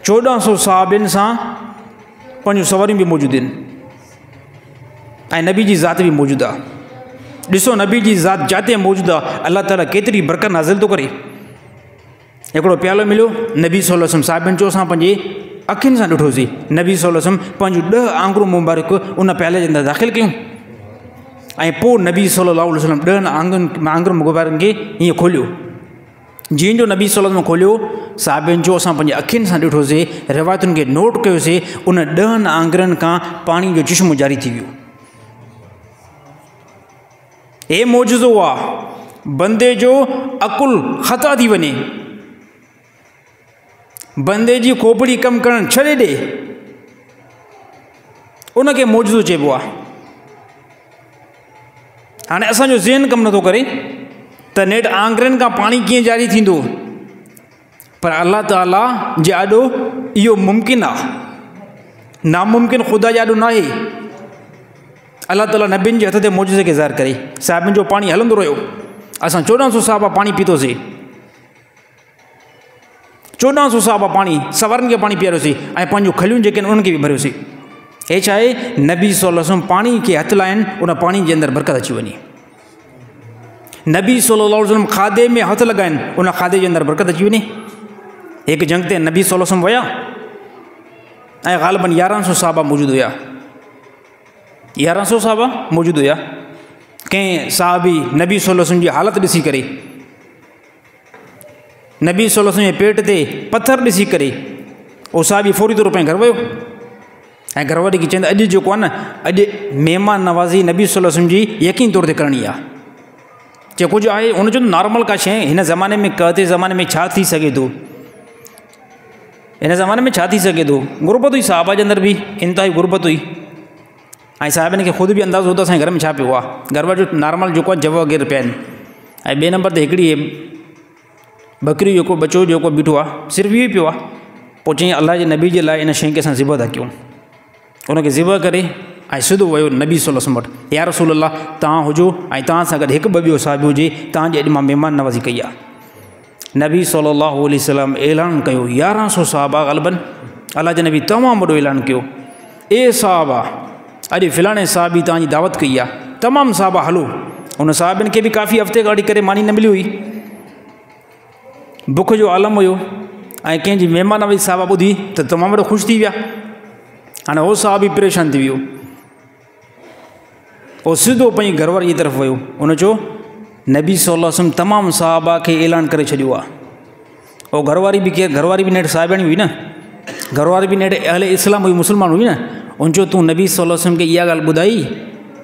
1400 साहबनि सां पंहिंजूं सवारियूं बि मौजूदु आहिनि ऐं नबी जी ज़ात बि मौजूदु आहे। ॾिसो नबी जी ज़ात जिते मौजूदु आहे अल्लाह ताला केतिरी बरकत नाज़िल थो करे। हिकिड़ो प्यालो मिलियो। नबी सल्लल्लाहु अलैहि वसल्लम साहिबनि चयो असां पंहिंजे अखियुनि सां ॾिठोसीं। नबी सल्लल्लाहु अलैहि वसल्लम पंहिंजूं 10 आङुरूं मुबारक उन प्याले जे अंदरि दाख़िल कयूं ऐं पोइ नबी सल्लल्लाहु अलैहि वसल्लम 10 आङुरूं मुबारकनि खे हीअं खोलियो। जीअं जो नबी सल्लल्लाहु अलैहि वसल्लम खोलियो, साहिबनि जो असां पंहिंजे अखियुनि सां ॾिठोसीं, रिवायतुनि खे नोट कयोसीं। उन 10 आङुरनि खां पाणी जो चश्मो जारी थी वियो। हे मौजूदो आहे। बंदे जो अकुल ख़ता थी वञे, बंदे जी खोपड़ी कमु करणु छॾे ॾे, उनखे मौजूदो चइबो आहे। हाणे असांजो ज़हन कमु नथो करे त नेठि आङुरनि खां पाणी कीअं जारी थींदो, पर अल्लाह ताला जे आॾो इहो मुमकिन आहे। नामुमकिन ख़ुदा जे आॾो न आहे। अल्लाह ताला नबियुनि जे हथ ते मौजूदे खे ज़ाहिर करे। साहिबनि जो पाणी हलंदो रहियो। असां 1400 साहबा पाणी पीतोसीं। 1400 साहबा पाणी सवारनि खे पाणी पीआरियोसीं ऐं पंहिंजूं खलियूं जेके आहिनि उन्हनि खे बि भरियोसीं। हे छा आहे? नबी सल्लल्लाहु अलैहि वसल्लम पाणी खे हथु लाइनि उन पाणी जे अंदरि बरकत अची वञे। नबी सल्लल्लाहु अलैहि वसल्लम खाधे में हथु लॻाइनि उन खाधे जे अंदरि बरकत अची वञे। हिकु जंग ते नबी सल्लल्लाहु अलैहि वसल्लम विया ऐं ग़ालिबन 1100 साहबा मौजूदु हुया। 1100 साहबा मौजूदु हुया। कंहिं साहबी नबी सल्लल्लाहु अलैहि वसल्लम जी हालत ॾिसी करे, नबी सल्लल्लाहु अलैहि वसल्लम जे पेट ते पथर ॾिसी करे उहो साहबी फौरी तौर पे घर वियो ऐं घरवारी खे चवंदा अॼु जेको आहे न, अॼु महिमान नवाज़ी नबी सल्लल्लाहु अलैहि वसल्लम जी यकीन तौर ते करणी आहे। जे कुझु आहे उन जो नॉर्मल का शइ हिन ज़माने में कहते ज़माने में छा थी सघे थो, हिन ज़माने में छा थी सघे थो। गुरबत हुई, साहबा जे अंदरि बि इंतिहाई गुरबत हुई ऐं साहिबनि खे ख़ुदि बि अंदाज़ो हुओ त असांजे घर में छा पियो आहे। घरवारी जो नॉर्मल जेको आहे जव वग़ैरह पिया आहिनि। ऐं ॿिए नंबर ते हिकिड़ी बकरी जेको बचो जेको बीठो आहे सिर्फ़ु इहो ई पियो आहे। पोइ चईं अलाह जे नबी जे लाइ इन शइ खे असां ज़िबह था कयूं। उनखे ज़िबह करे ऐं सिधो वियो नबी सल्लल्लाहु अलैहि वसल्लम वटि। या रसूलल्लाह तव्हां हुजो ऐं तव्हां सां गॾु हिकु ॿ ॿियो साहिबु हुजे, तव्हांजे अॼु मां महिमान नवाज़ी कई आहे। नबी सल्लल्लाहु अलैहि वसल्लम ऐलान कयो। 1100 साहबा ग़ालिबन अलाह जे नबी तमामु वॾो ऐलान कयो। ए साहबा, अॼु फ़िलाणे साहिबी तव्हांजी दावत कई आहे। तमामु साहबा हलो। उन साहिबनि खे बि काफ़ी हफ़्ते गाड़ी करे मानी न मिली हुई। बुख जो आलम हुयो ऐं कंहिंजी महिमान नवाज़ी साहबा ॿुधी त तमामु वॾो ख़ुशि थी विया। हाणे उहो साहबी परेशान थी वियो। पोइ सिधो पंहिंजी घरवारी जी तरफ़ वियो। उन चयो नबी सल्लल्लाहु अलैहि वसल्लम तमामु साहबा खे ऐलान करे छॾियो आहे। उहो घरवारी बि केरु? घरवारी बि नेठि साहिबाणी हुई न, घरवारी बि नेठि अहले इस्लाम हुई, मुस्लमान हुई न। उन चयो तूं नबी सल्लल्लाहु अलैहि वसल्लम खे इहा ॻाल्हि ॿुधाई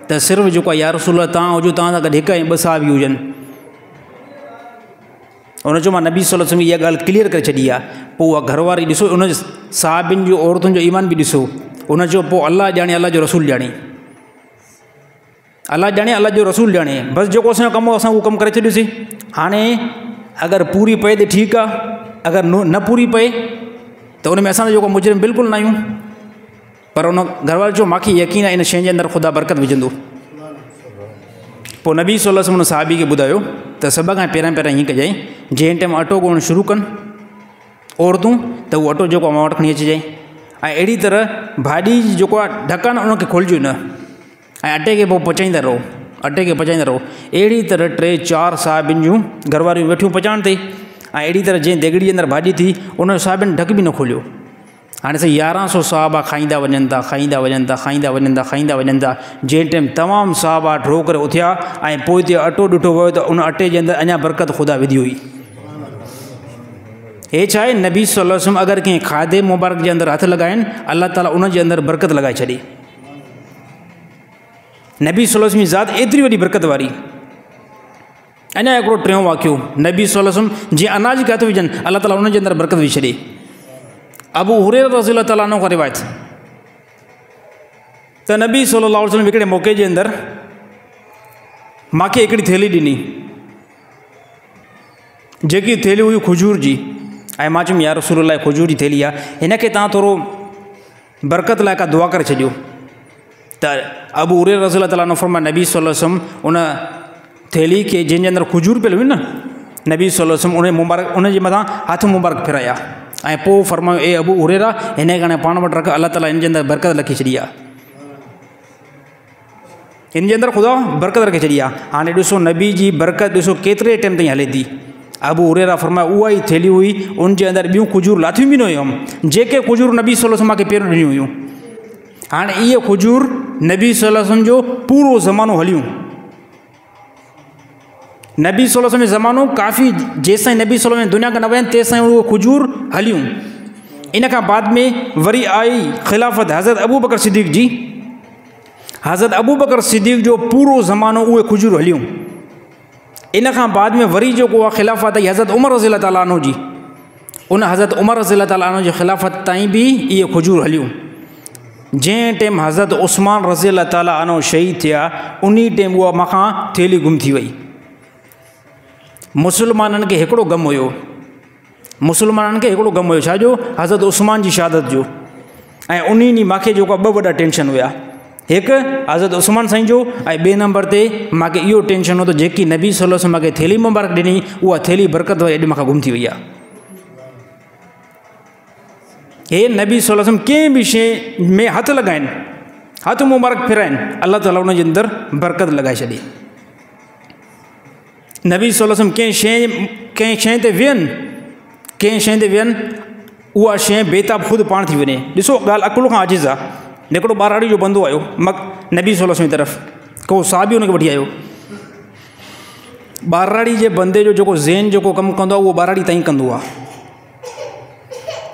त सिर्फ़ु जेको आहे या रसूल तव्हां हुजो, तव्हां सां गॾु हिकु ऐं ॿ साहबी हुजनि। उन चयो मां नबी सल्लल्लाहु अलैहि वसल्लम इहा ॻाल्हि क्लियर करे छॾी आहे। पोइ उहा घरवारी ॾिसो उन साहिबिन जो औरतुनि जो ईमान बि ॾिसो। उन चयो पोइ अलाह ॼाणे अलाह जो रसूल ॼाणे, अलाह ॼाणे अलाह जो रसूल ॼाणे, बसि जेको असांजो कमु हो असां उहो कमु करे छॾियोसीं। हाणे अगरि पूरी पए त ठीकु आहे, अगरि न पूरी पए त उन में असां जेको मुजरिम बिल्कुलु न आहियूं। पर उन घरवारे चयो मूंखे यकीन आहे इन शइ जे अंदरि ख़ुदा बरकत विझंदो। पोइ नबी सल्लल्लाहु अलैहि वसल्लम उन साहिबी खे ॿुधायो त सभ खां पहिरियां हीअं कजांइ, जंहिं टाइम अटो ॻोहणु शुरू कनि औरतूं त उहो अटो जेको आहे मां वटि खणी अचिजांइ। ऐं अहिड़ी तरह भाॼी जेको आहे ढकणु उनखे खोलिजो न, ऐं अटे खे पोइ पचाईंदा रहो, अटे खे पचाईंदा रहो। अहिड़ी तरह 3-4 साहिबिन जूं घरवारियूं वेठियूं पचाइण ते। ऐं अहिड़ी तरह जंहिं देगड़ी जे अंदरि भाॼी थी उन साहिबनि ढक बि न खोलियो। हाणे साईं 1100 साहबा खाईंदा वञनि था, खाईंदा वञनि था, खाईंदा वञनि था, खाईंदा वञनि था। जंहिं टाइम तमामु साहबा ड्रो करे उथिया ऐं पोइ ते अटो ॾिठो वियो त उन अटे जे अंदरि अञा बरकत ख़ुदा विधी हुई। हे छा आहे, नबी सल्लल्लाहु अलैहि वसल्लम अगरि कंहिं खाधे मुबारक जे अंदरि हथु लॻाइनि अलाह ताला उन जे अंदरि बरकत लॻाए छॾे। नबी सल्लल्लाहु अलैहि वसल्लम जी ज़ात एतिरी वॾी बरकत वारी। अञा हिकिड़ो टियों वाक़ियो, नबी सल्लल्लाहु अलैहि वसल्लम जीअं अनाज खे हथु विझनि अलाह ताला उन जे अंदरि बरकत विझी छॾे। अबू हुरैरा रज़ियल्लाहु ताला अन्हु खां रिवायत त नबी सल्लल्लाहु अलैहि वसल्लम हिकिड़े मौक़े जे अंदरि मूंखे हिकिड़ी थैली ॾिनी, जेकी थैली हुई खजूर जी। ऐं मां चयुमि या रसूलल्लाह खजूर जी थैली आहे, हिन खे तव्हां थोरो बरकत लाइ का दुआ करे छॾियो। त अबू हुरैरा रज़ियल्लाहु ताला अन्हु फरमाया नबी सल्लल्लाहु अलैहि वसल्लम उन थैली खे जंहिंजे अंदरि खजूर पियल हुई न, नबी सल्लल्लाहु अलैहि वसल्लम उन मुबारक उन जे मथां हथु मुबारक फिराया ऐं पोइ फरमायो ए अबू हुरैरा हिन खे हाणे पाण वटि रख, अलाह ताला हिन जे अंदरि बरकत रखी छॾी आहे, हिन जे अंदरि ख़ुदा बरकत रखी छॾी आहे। हाणे ॾिसो नबी जी बरकत ॾिसो केतिरे टाइम ताईं हले थी। अबू हुरैरा फरमाया उहा ई थैली हुई, उन जे अंदरि ॿियूं खजूर लाथियूं बि न हुयूं, जेके खजूर नबी सल्लल्लाहु अलैहि वसल्लम मूंखे पहिरियों ॾिनियूं हुयूं। हाणे इहे खजूर नबी सल्लल्लाहु अलैहि वसल्लम जो पूरो ज़मानो हलियूं। नबी सल्लल्लाहु अलैहि वसल्लम जो ज़मानो काफ़ी जेसिताईं नबी सल्लल्लाहु अलैहि वसल्लम दुनिया खां न वञनि तेसिताईं उहे खजूर हलियूं। इन खां बाद में वरी आई ख़िलाफ़त हज़रत अबू बकर सिद्दीक़ जी। हज़रत अबू बकर सिद्दीक़ जो पूरो ज़मानो उहे खजूर हलियूं। इन खां बाद में वरी जेको आहे ख़िलाफ़त आई हज़रत उमर रज़ियल्लाहु ताला अन्हु जी। उन हज़रत उमर रज़ियल्लाहु ताला अन्हु जी ख़िलाफ़त ताईं बि इहे खजूर हलियूं। जंहिं टाइम हज़रत उस्मान रज़ियल्लाहु ताला अन्हु शहीद थिया उन टाइम उहा मूंखां थैली गुम थी वई। मुसलमाननि खे हिकिड़ो ग़म हुयो, मुसलमाननि खे हिकिड़ो ग़म हुयो, छाजो? हज़रत उस्मान जी शहादत जो। ऐं उन ॾींहुं मूंखे जेको आहे 2 वॾा टेंशन हुया, हिकु हज़रत उस्मान साईं जो ऐं ॿिए नंबर ते मूंखे इहो टेंशन हो त जेकी नबी सल्लल्लाहु अलैहि वसल्लम मूंखे थैली मुबारक ॾिनी उहा थैली बरकत वारी अॼु मूंखां गुम थी वई आहे। हे नबी सल्लल्लाहु अलैहि वसल्लम कंहिं बि शइ में हथु लॻाइनि, हथु मुबारक फिराइनि, अलाह ताला उन जे अंदरि बरकत लॻाए छॾे। नबी सल्लल्लाहु अलैहि वसल्लम कंहिं शइ ते विहनि, कंहिं शइ ते विहनि उहा शइ बेताब ख़ुदि पाण थी वञे। ॾिसो ॻाल्हि अकुल खां आजिज़ आहे। हिकिड़ो ॿाराड़ी जो बंदो आयो नबी सल्लल्लाहु अलैहि वसल्लम जी तरफ़, को साहबी हुनखे वठी आयो। ॿाराड़ी जे बंदे जो जेको ज़हन जेको कमु कंदो आहे उहो ॿाराड़ी ताईं कंदो आहे।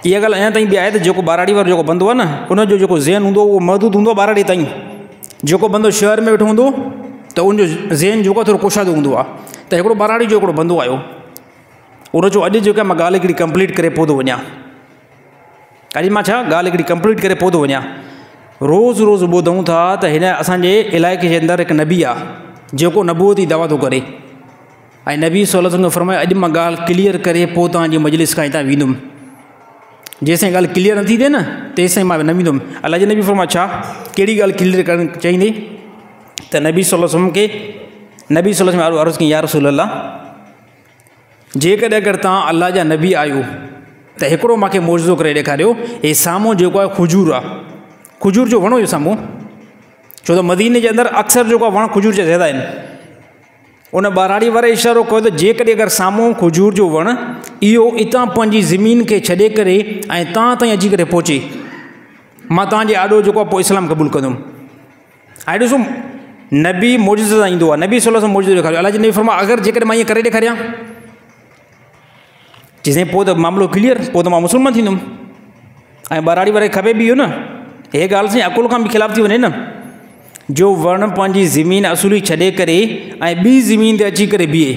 इहा ॻाल्हि अञा ताईं बि आहे त जेको ॿाराड़ी वारो जेको बंदो आहे न उनजो जेको ज़हन हूंदो उहो महदूद हूंदो आहे ॿाराड़ी ताईं। जेको बंदो शहर में वेठो हूंदो त उनजो ज़हन जेको आहे थोरो कुशादो हूंदो आहे। त हिकिड़ो ॿाराड़ी जो हिकिड़ो बंदो आयो, उन चयो अॼु जेका मां ॻाल्हि हिकिड़ी कंप्लीट करे पोइ थो वञा। अॼु मां छा ॻाल्हि हिकिड़ी कंप्लीट करे पोइ थो वञा। रोज़ु रोज़ु ॿुधूं था त हिन असांजे इलाइक़े जे अंदरि हिकु नबी आहे जेको नबूवती दावा थो करे। ऐं नबी सल्लल्लाहु अलैहि वसल्लम फरमायो अॼु मां ॻाल्हि क्लियर करे पोइ तव्हांजी मजलिस खां हितां वेंदुमि। जेसिताईं ॻाल्हि क्लियर नथी थिए न तेसिताईं मां न वेंदुमि। अलाह जे नबी फरमायो छा, कहिड़ी ॻाल्हि क्लियर करणु चाहींदी? त नबी सल्लल्लाहु अलैहि वसल्लम खे नबी सल्लल्लाहु अलैहि वसल्लम अर्ज़ु कई या रसूलल्लाह, जेकॾहिं अगरि तव्हां अलाह जा नबी आहियो त हिकिड़ो मूंखे मौजज़ो करे ॾेखारियो। हे साम्हूं जेको आहे खजूर आहे, खजूर जो वणो हुयो साम्हूं, छो त मदीने जे अंदरि अक्सर जेको आहे वण खजूर जा ज़्यादा आहिनि। उन ॿाराड़ी वारे इशारो कयो त जेकॾहिं अगरि साम्हूं खजूर जो वण इहो हितां पंहिंजी ज़मीन खे छॾे करे ऐं तव्हां ताईं अची करे पहुचे, मां तव्हांजे आॾो जेको आहे पोइ इस्लाम क़बूल कंदुमि। हाणे ॾिसो नबी मौजज़ा ईंदो आहे, नबी सल्लल्लाहु अलैहि वसल्लम मौजज़ो ॾेखारियो। अलाह जे नबी फरमायो अगरि जेकॾहिं मां ईअं करे ॾेखारियां जेसिताईं पोइ त मामिलो क्लियर, पोइ त मां मुस्लमान थींदुमि। ऐं ॿाराड़ी वारे खपे बि इहो न, हे ॻाल्हि साईं अकुल खां बि ख़िलाफ़ थी वञे न। जो वण पंहिंजी ज़मीन असुली छॾे करे ऐं ॿी ज़मीन ते अची करे बीहे,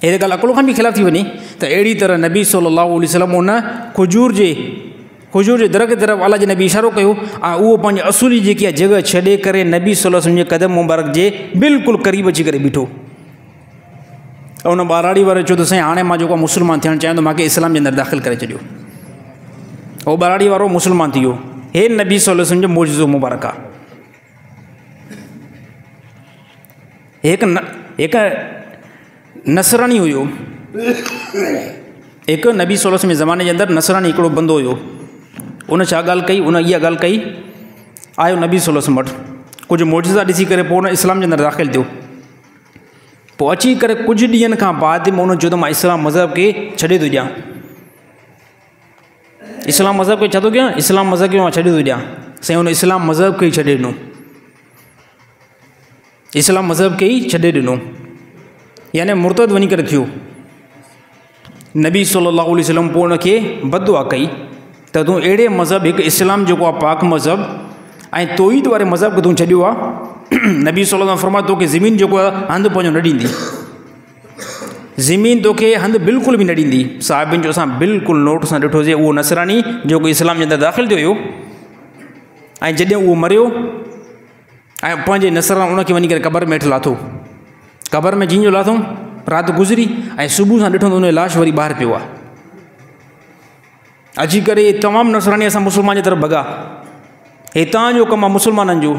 हे ॻाल्हि अकुल खां बि ख़िलाफ़ थी वञे त अहिड़ी तरह नबी सल्लल्लाहु अलैहि वसल्लम उन खजूर जे दरख़्त तरफ़ अल्लाह जे नबी इशारो कयो ऐं उहो पंहिंजी असुली जेकी आहे जॻह छॾे करे नबी सल्लल्लाहु अलैहि वसल्लम जे क़दम मुबारक जे बिल्कुलु क़रीब अची करे बीठो। ऐं उन ॿाराड़ी वारे चयो त साईं हाणे मां जेको मुस्लमान थियणु चाहियां थो, मूंखे इस्लाम जे अंदरि दाख़िल करे छॾियो। उहो ॿाराड़ी वारो मुस्लमान थी वियो। हे नबी सल्लल्लाहु अलैहि वसल्लम जो मौजूज़ो मुबारक आहे। हिकु नसरानी हुयो, हिकु नबी सल्लल्लाहु अलैहि वसल्लम जे ज़माने जे अंदरि नसरानी हिकिड़ो बंदो हुयो। उन छा ॻाल्हि कई, उन इहा ॻाल्हि कई, आयो नबी सल्लल्लाहु अलैहि वसल्लम वटि, कुझु मौजूज़ा ॾिसी करे पोइ उन इस्लाम जे अंदरि दाख़िल थियो। पोइ अची करे कुझु ॾींहंनि खां बाद में उन चयो त मां इस्लाम मज़हब खे छॾे थो ॾियां। इस्लाम मज़हब खे छा थो कयां? इस्लाम मज़हब खे मां छॾे थो ॾियां। साईं उन इस्लाम मज़हब खे ई छॾे ॾिनो, इस्लाम मज़हब खे ई छॾे ॾिनो, यानी मुर्तद वञी करे थियो। नबी सल्लल्लाहु अलैहि वसल्लम पोइ उनखे बददुआ कई त तूं अहिड़े मज़हब, हिकु इस्लाम जेको आहे पाक मज़हब ऐं तौहीद वारे मज़हब खे तूं छॾियो आहे। नबी सल्लल्लाहु अलैहि वसल्लम फरमायो तोखे ज़मीन जेको आहे हंधु पंहिंजो न ॾींदी, ज़मीन तोखे हंधु बिल्कुलु बि न ॾींदी। साहिबनि जो असां बिल्कुलु नोट सां ॾिठोसीं, उहो नसरानी जेको इस्लाम जे अंदरि दाख़िल थियो हुयो ऐं जॾहिं उहो मरियो ऐं पंहिंजे नसरान उनखे वञी करे क़बर में हेठि लाथो। क़बर में जीअं जो लाथो, राति गुज़री ऐं सुबुह सां ॾिठो त उन जो लाश वरी ॿाहिरि पियो आहे। अची करे तमामु नसरानी असां मुस्लमान जे तरफ़ भॻा, हे तव्हांजो कमु आहे मुस्लमाननि जो,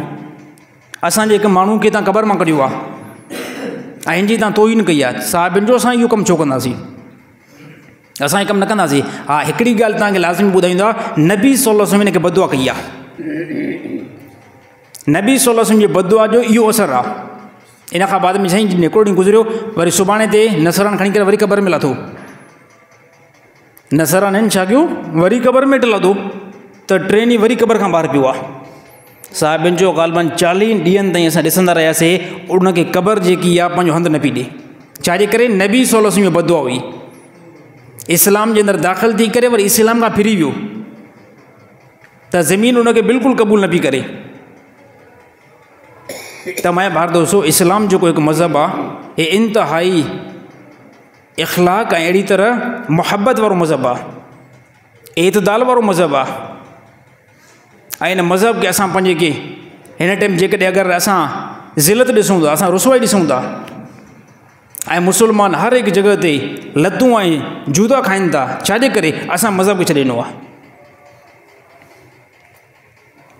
असांजे हिकु माण्हू खे तव्हां क़बर मां कढियो आहे ऐं हिन जी तव्हां तोहीन कई आहे। साहिबनि जो असां इहो कमु छो कंदासीं, असां इहो कमु न कंदासीं। हा, हिकिड़ी ॻाल्हि तव्हांखे लाज़मी ॿुधाईंदा, नबी सल्लल्लाहु अलैहि वसल्लम हिनखे बददुआ कई आहे। नबी सल्लल्लाहु अलैहि वसल्लम जे बददुआ जो इहो असरु आहे। इन खां बाद में साईं हिकिड़ो ॾींहुं गुज़रियो, वरी सुभाणे ते नसरान खणी करे वरी क़बर में लाथो। नसराननि छा कयो, वरी क़बर में लाथो त टे ॾींहं वरी क़बर खां ॿाहिरि पियो आहे। साहिबनि जो ग़ालिबन 40 ॾींहंनि ताईं असां ॾिसंदा रहियासीं, उनखे क़बर जेकी आहे पंहिंजो हंधु न पई ॾिए। छाजे करे? नबी सल्लल्लाहु अलैहि वसल्लम जो बददुआ हुई। इस्लाम जे अंदरि दाख़िल थी करे वरी इस्लाम खां फिरी वियो त ज़मीन उनखे बिल्कुलु क़बूल न पई करे। त मैं भार दोस्तों, इस्लाम जेको हिकु मज़हब आहे, हे इंतिहाई इख़लाक़ ऐं अहिड़ी तरह मुहबत वारो मज़हब आहे, एतदाल वारो मज़हब आहे। ऐं इन मज़हब खे असां पंहिंजे के हिन टाइम जेकॾहिं अगरि असां ज़िलत ॾिसूं था, असां रुसवाई ॾिसूं था ऐं मुस्लमान हर हिकु जॻह ते लतूं ऐं जूता खाइनि था, छाजे करे? असां मज़हब खे छॾे ॾिनो आहे।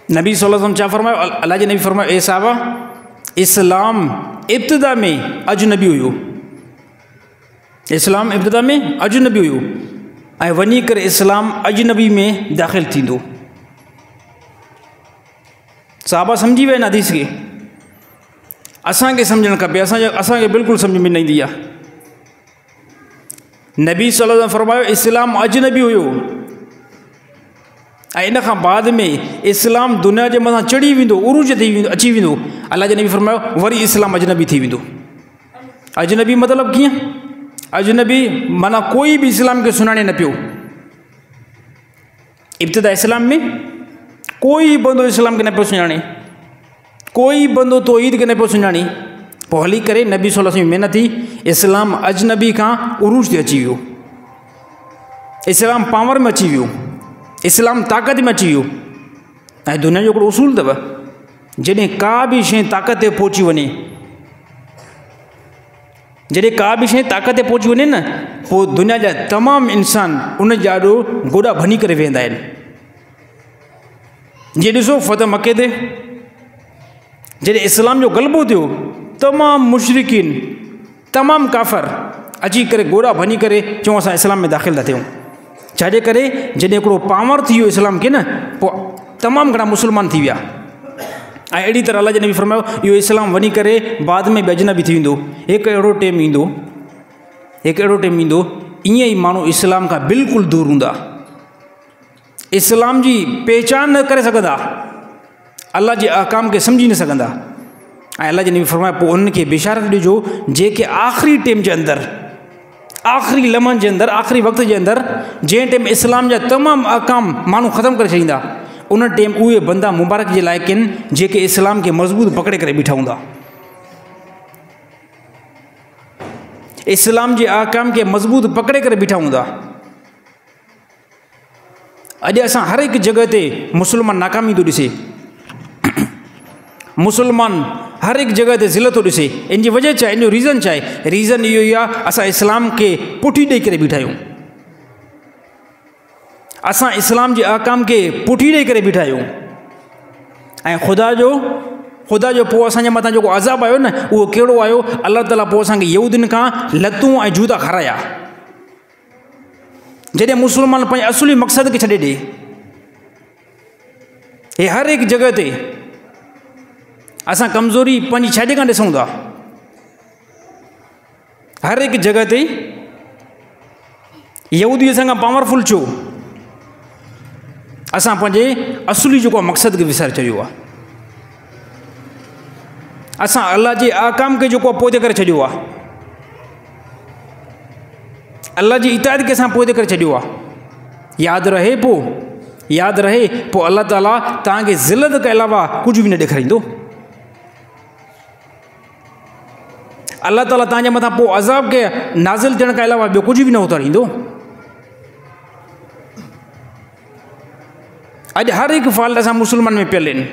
नबी सल्लल्लाहु अलैहि वसल्लम छा फरमायो? अल्लाह जे नबी फरमायो, ए साहबा, इस्लाम इब्तिदा में अजनबी हुयो, इस्लाम इब्तिदा में अजनबी हुयो ऐं वञी करे इस्लाम अजनबी में दाख़िल थींदो। साहबा सम्झी विया आहिनि हदीस खे, असांखे सम्झणु खपे, असांखे बिल्कुलु सम्झ में न ईंदी आहे। नबी सल्लल्लाहु अलैहि वसल्लम फरमायो इस्लाम अजनबी हुयो ऐं इन खां बाद में इस्लाम दुनिया जे मथां चढ़ी वेंदो, उरूज थी वेंदो, अची वेंदो। अल्लाह जे नबी फरमायो वरी इस्लाम अजनबी थी वेंदो। अजनबी मतिलबु कीअं? अजनबी माना कोई बि इस्लाम खे सुञाणे न पियो। इब्तिदा इस्लाम में कोई बंदो इस्लाम खे न पियो सुञाणे, कोई बंदो तौहीद खे न पियो सुञाणे। पोइ हली करे नबी सल्लल्लाहु अलैहि वसल्लम महिनत थी, इस्लाम अजनबी खां उरूज ते अची वियो, इस्लाम पावर में अची वियो, इस्लाम ताक़त में अची वियो। ऐं दुनिया जो हिकिड़ो उसूल अथव, जॾहिं का बि शइ ताक़त ते पहुची वञे, जॾहिं का बि शइ ताक़त ते पहुची वञे न, पोइ दुनिया जा तमामु इंसान उन जा ॾाढो गोॾा भञी करे वेहंदा आहिनि। जीअं ॾिसो फतह मके ते जॾहिं इस्लाम जो ग़लबो थियो, तमामु मुशरिकीन, तमामु काफ़र अची करे गोॾा भञी करे चऊं असां इस्लाम में दाख़िल था थियूं। छाजे करे? जॾहिं हिकिड़ो पावर थी वियो इस्लाम खे न, पोइ तमामु घणा मुस्लमान थी विया। ऐं अहिड़ी तरह अल्लाह जे नबी फरमायो इहो इस्लाम वञी करे बाद में अजनबी थी वेंदो। हिकु अहिड़ो टाइम ईंदो, ईअं ई माण्हू इस्लाम खां बिल्कुलु दूरि हूंदा, इस्लाम जी पहचान न करे सघंदा, अल्लाह जे अहकाम खे सम्झी न सघंदा। ऐं अल्लाह जे नबी फरमायो पोइ उनखे बिशारत ॾिजो जेके आख़िरी टाइम जे अंदरि, आख़िरी लम्हनि जे अंदरि, आख़िरी वक़्त जे अंदरि, जंहिं टाइम इस्लाम जा तमामु अहकाम माण्हू ख़तमु करे छॾींदा, उन टाइम उहे बंदा मुबारक जे लाइक़ आहिनि जेके इस्लाम खे मज़बूत पकड़े करे बीठा हूंदा। इस्लाम जे आकाम के मज़बूत पकड़े करे बीठा हूंदा। अॼु असां हर हिकु जॻह ते मुस्लमान नाकामी थो ॾिसे, मुस्लमान हर हिकु जॻह ते ज़िलत थो ॾिसे। इन जी वजह छा आहे, इन जो रीज़न छा आहे? रीज़न इहो ई आहे, असां इस्लाम खे पुठी ॾेई करे बीठा आहियूं। असां इस्लाम जे आकाम खे पुठी ॾेई करे बीठा आहियूं। ऐं ख़ुदा जो पोइ असांजे मथां जेको अज़ाब आयो न, उहो कहिड़ो आयो? अलाह ताला पोइ असांखे यहूदियुनि खां लतूं ऐं जूता खाराया, जॾहिं मुस्लमान पंहिंजे असुली मक़सद खे छॾे ॾे। हे हर हिकु जॻह ते असां कमज़ोरी पंहिंजी छाजे खां ॾिसूं था? हर हिकु जॻह ते यहूदी असां खां पावरफुल छो? असां पंहिंजे असुली जेको आहे मक़सद खे विसारे छॾियो आहे। असां अल्लाह जे आकाम खे जेको आहे पोइ करे छॾियो आहे, अल्लाह जी इताअत खे असां पोइ करे छॾियो आहे। यादि रहे पोइ अल्लाह ताला तव्हांखे ज़िलत खां अलावा कुझु बि न ॾेखारींदो। अल्लाह ताला तव्हांजे मथां पोइ अज़ाब खे नाज़िल थियण खां अलावा ॿियो कुझु बि न उतारींदो। अॼु हर हिकु फॉल्ट असां मुस्लमान में पियल आहिनि,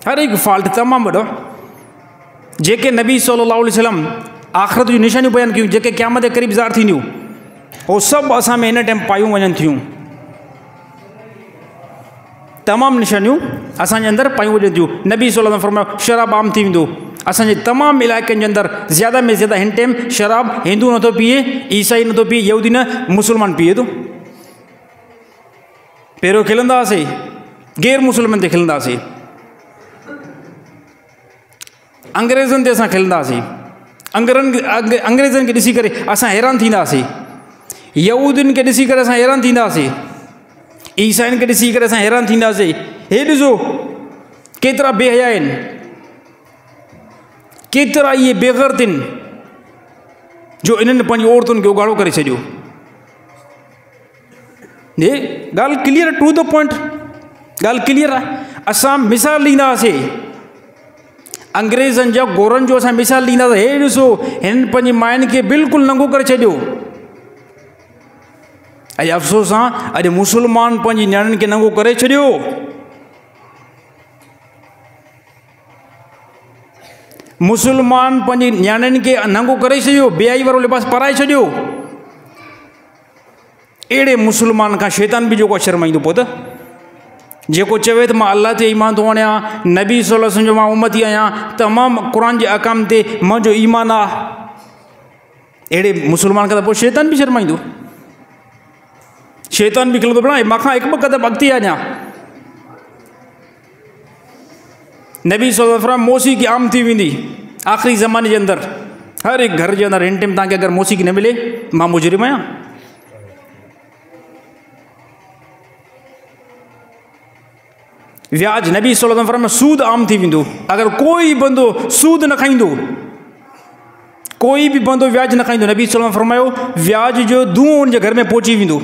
हर हिकु फॉल्ट तमामु वॾो। जेके नबी सल्लल्लाहु अलैहि वसल्लम आख़िरत जूं निशानियूं बयानु कयूं, जेके क़यामत जे क़रीब ज़ाहिर थींदियूं, उहो सभु असां में हिन टाइम पायूं वञनि थियूं। तमामु निशानियूं असांजे अंदरि पायूं वञनि थियूं। नबी सल्लल्लाहु अलैहि वसल्लम फरमायो शराब आम थी वेंदो। असांजे तमामु इलाइक़नि जे अंदरि ज़्यादा में ज़्यादा हिन टाइम शराब हिंदू नथो पीए, ईसाई नथो पीए, यहूदी न, मुस्लमान पीए थो। पहिरियों खिलंदा हुआसीं, गैर मुस्लिमनि ते खिलंदा हुआसीं, अंग्रेज़नि ते असां खिलंदा हुआसीं, अंग्रेज़नि खे ॾिसी करे असां हैरान थींदा हुआसीं, यहूदियुनि खे ॾिसी करे असां हैरान थींदा हुआसीं, ईसाइनि खे ॾिसी करे असां हैरान थींदा हुआसीं। हे ॾिसो केतिरा बेहया आहिनि, केतिरा इहे बेग़ैरत आहिनि जो इन्हनि पंहिंजी औरतुनि खे उघाड़ो करे छॾियो। हे ॻाल्हि क्लियर, टू द पॉइंट ॻाल्हि क्लियर आहे। असां मिसाल ॾींदा हुआसीं, अंग्रेज़नि जा गोरनि जो असां मिसाल ॾींदा हुआसीं। हे ॾिसो हिननि पंहिंजी माइनि खे बिल्कुलु नंगो करे छॾियो। अॼु अफ़सोस आहे, अॼु मुस्लमान पंहिंजी नियाणियुनि खे नंगो करे छॾियो। मुस्लमान पंहिंजी नियाणियुनि खे नंगो करे छॾियो, बेआई वारो लिबास पाराए छॾियो। अहिड़े मुस्लमान खां शैतान बि जेको शर्माईंदो। पोइ त जेको चवे त मां अल्लाह ते ईमान थो आणियां, नबी सल्लल्लाहु अलैहि वसल्लम जो मां उम्मती आहियां, तमामु क़ुर जे अहकाम ते मुंहिंजो ईमान आहे, अहिड़े मुस्लमान खां त पोइ शैतान बि शर्माईंदो। शैतान बि खिलंदो, बणाए मूंखां हिकु ॿ क़दम अॻिते अञा। नबी सल्लल्लाहु अलैहि वसल्लम मौसीक़ी आम थी वेंदी आख़िरी ज़माने जे अंदरि। हर हिकु घर जे अंदरि हिन टाइम तव्हांखे अगरि मौसीक़ी न मिले, मां मुजरिम आहियां। व्याज, नबी सल्लल्लाहु अलैहि वसल्लम सूद आम थी वेंदो। अगरि कोई बंदो सूद न खाईंदो, कोई बि बंदो व्याज न खाईंदो, नबी सल्लल्लाहु अलैहि वसल्लम फरमायो व्याज जो धुओं हुनजे घर में पहुची वेंदो।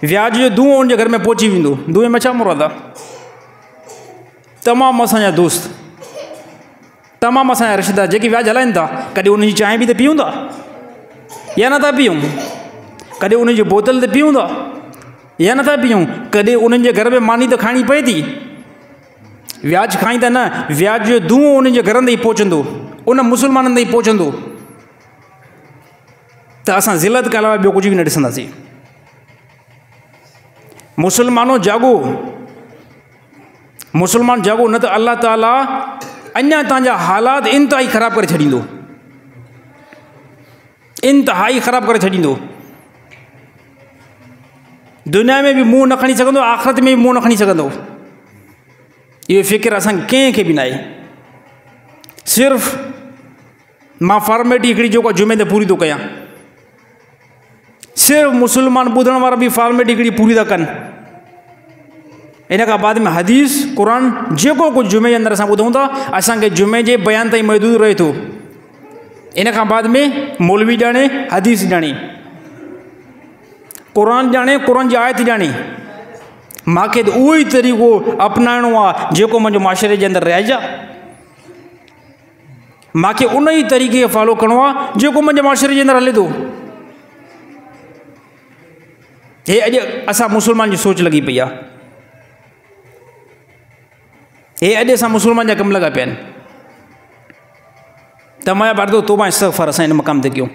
व्याज जो धुओं हुनजे घर में पहुची वेंदो। धुएं में छा मुराद आहे? तमामु असांजा दोस्त, तमामु असांजा रिश्तेदार जेके व्याज हलाइनि था, कॾहिं उन्हनि जी चांहि बि त पीऊं था या नथा पीऊं? कॾहिं उन्हनि जी बोतल त पीऊं था या नथा पीऊं? कॾहिं उन्हनि जे घर में मानी त खाइणी पए थी? व्याज खाईंदा न, व्याज जो धुओं उन्हनि जे घरनि ताईं पहुचंदो, उन मुस्लमाननि ताईं पहुचंदो, त असां ज़िलत खां अलावा ॿियो कुझु बि न ॾिसंदासीं। मुस्लमानो जागो, मुस्लमान जागो, न त अल्लाह ताला अञा तव्हांजा हालात इंतिहाई ख़राबु करे छॾींदो, इंतिहाई ख़राबु करे छॾींदो। दुनिया में बि मुंहुं न खणी सघंदो, आख़िरत में बि मुंहुं न खणी सघंदो। इहो फ़िक्र असांखे कंहिंखे बि न आहे। सिर्फ़ु मां फॉर्मेलिटी हिकिड़ी जेको आहे जुमे ते पूरी थो कयां, सिर्फ़ु मुस्लमान ॿुधण वारा बि फॉर्मेलिटी हिकिड़ी पूरी था कनि। इन खां बाद में हदीस क़ुर जेको कुझु जुमे जे अंदरि असां ॿुधूं था, असांखे जुमे जे बयान ताईं महदूद रहे थो। इन खां बाद में मौलवी ॼाणे, हदीस ॼाणे, क़ुर ॼाणे, क़ुर जी आयत ॼाणे। मूंखे त उहो ई तरीक़ो अपनाइणो आहे जेको मुंहिंजो माशरे जे अंदरि रहिजा। मूंखे उन ई तरीक़े खे फॉलो करिणो आहे जेको मुंहिंजे माशरे जे अंदरि हले थो। हे अॼु असां मुस्लमान जी सोच लॻी पई आहे, हे अॼु असां मुस्लमान जा कम लॻा पिया आहिनि। त मां पार्दो तोबा इस्तग़फ़ार असां इन मक़ाम ते कयूं,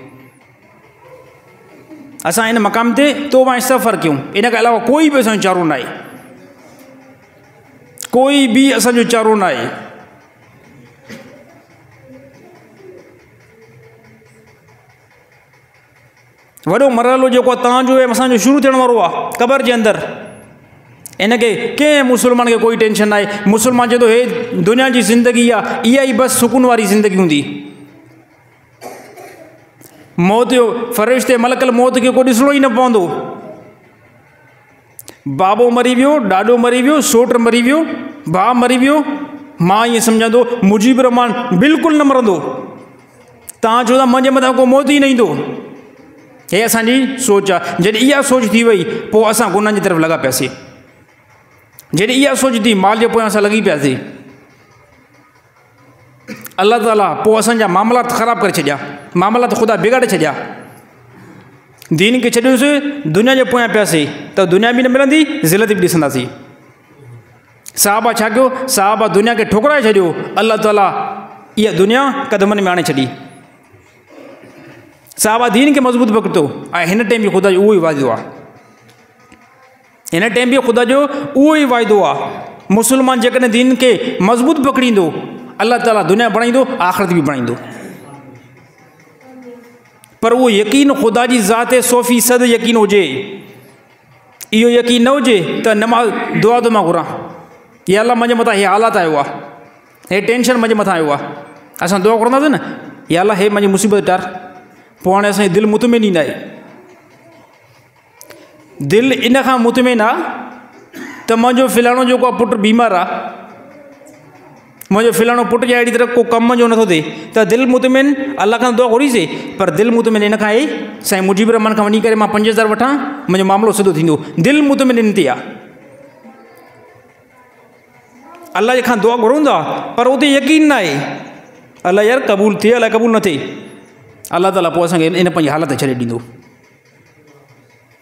असां इन मक़ाम ते तोबा इस्तग़फ़ार कयूं। इन खां अलावा कोई बि असांजो चारो न आहे, कोई बि असांजो चारो न आहे। वॾो मरहलो जेको तव्हांजो ऐं असांजो शुरू थियण वारो आहे क़बर जे अंदरि, इनखे कंहिं मुस्लमान खे कोई टेंशन न आहे। मुस्लमान चए थो हे दुनिया जी ज़िंदगी आहे, इहा ई बसि सुकून वारी ज़िंदगी हूंदी। मौत जो फ़रिश्ते मलकल मौत खे कोई ॾिसणो ई न पवंदो। बाबो मरी वियो, ॾाॾो मरी वियो, सोट मरी वियो, भाउ मरी वियो, मां ईअं सम्झंदो मुजीब रहमान बिल्कुलु न मरंदो। तव्हां चओ था मुंहिंजे मथां को मौत ई न ईंदो। हे असांजी सोच आहे। जॾहिं इहा सोच थी वई पोइ असां गुनाहनि जी तरफ़ लॻा पियासीं। जॾहिं इहा सोच थी माल जे पोयां असां लॻी पियासीं, अलाह ताला पोइ असांजा मामलात ख़राबु करे छॾिया, मामलात ख़ुदा बिगाड़े छॾिया। दीन खे छॾियोसीं, दुनिया जे पोयां पियासीं त दुनिया बि न मिलंदी, ज़िलत बि ॾिसंदासीं। साहबा छा कयो, साहबा दुनिया खे ठुकराए छॾियो, अलाह ताला इहा दुनिया क़दमनि में आणे छॾी। साहबा दीन खे मज़बूत पकड़ो ऐं हिन टाइम बि ख़ुदा जो उहो ई वाइदो आहे, हिन टाइम बि ख़ुदा जो उहो ई वाइदो आहे। मुस्लमान जेकॾहिं दीन खे मज़बूत पकड़ींदो, अलाह ताला दुनिया बणाईंदो, आख़िरत बि बणाईंदो। पर उहो यकीन ख़ुदा जी ज़ात 100% यकीन हुजे। इहो यकीन न हुजे त नमाज़ दुआ थो मां घुरां, या अलाह मुंहिंजे मथां हे हालात आयो आहे, हे टेंशन मुंहिंजे मथां आयो आहे, असां दुआ घुरंदासीं न, या अलाह हे मुंहिंजी मुसीबत टार। पोइ हाणे असांजी दिलि मुतमिन ई न आहे। दिलि इन खां मुतमिन आहे त मुंहिंजो फ़िलाणो जेको आहे पुटु बीमार आहे, मुंहिंजो फ़िलाणो पुटु जे अहिड़ी तरह को कम जो नथो थिए, त दिलि मुतमिन अलाह खां दुआ घुरीसीं। पर दिलि मुतमिन इन खां आहे साईं मुजीब रहमान खां वञी करे मां 5000 वठां, मुंहिंजो मामिलो सिधो थींदो। दिलि मुतमिन इन ते आहे। अलाह जे खां दुआ घुरूं था पर उते यकीन न आहे, अलाह यार क़बूल थिए, अलाह क़बूल न थिए। अलाह ताला पोइ असांखे इन पंहिंजी हालत छॾे ॾींदो।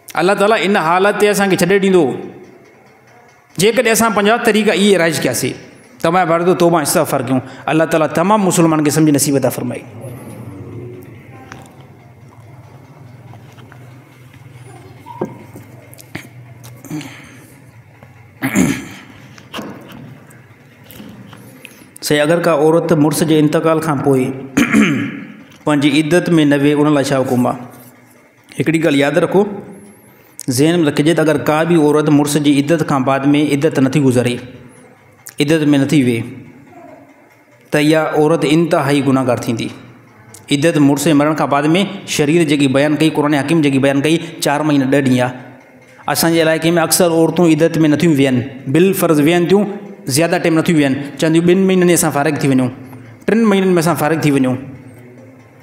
अलाह ताला इन हालत ते असांखे छॾे ॾींदो जेकॾहिं असां पंहिंजा तरीक़ा इहे राइज़ कयासीं। तमामु भारत तौबा इस्तग़फ़ार कयूं। अलाह ताला तमामु मुस्लमान खे सम्झ नसीब अता फ़रमाए। से अगरि का औरत मुड़ुस जे इंतकाल खां पोइ पंहिंजी इद्दत में न वेहे, उन लाइ छा हुकुम आहे? हिकिड़ी ॻाल्हि यादि रखो, ज़हन में रखिजे त अगरि का बि औरत मुड़ुस जी इद्दत खां बाद में इद्दत नथी गुज़ारे, इद्दत में नथी वेहे, त इहा औरत इंतिहाई गुनाहगार थींदी। इद्दत मुड़ुस जे मरण खां बाद में शरीर जेकी बयानु कई, क़ुरान हकीम जेकी बयानु कई, 4 महीना 10 ॾींहं आहे। असांजे इलाइक़े में अक्सर औरतूं इद्दत में नथियूं वेहनि, बिल फ़र्ज़ वेहनि थियूं, ज़्यादा टाइम नथियूं वेहनि, चवंदियूं 2 महीननि में असां फ़ारिग़ थी वञूं, 3 महीननि में असां फ़ारिग़ थी वञूं।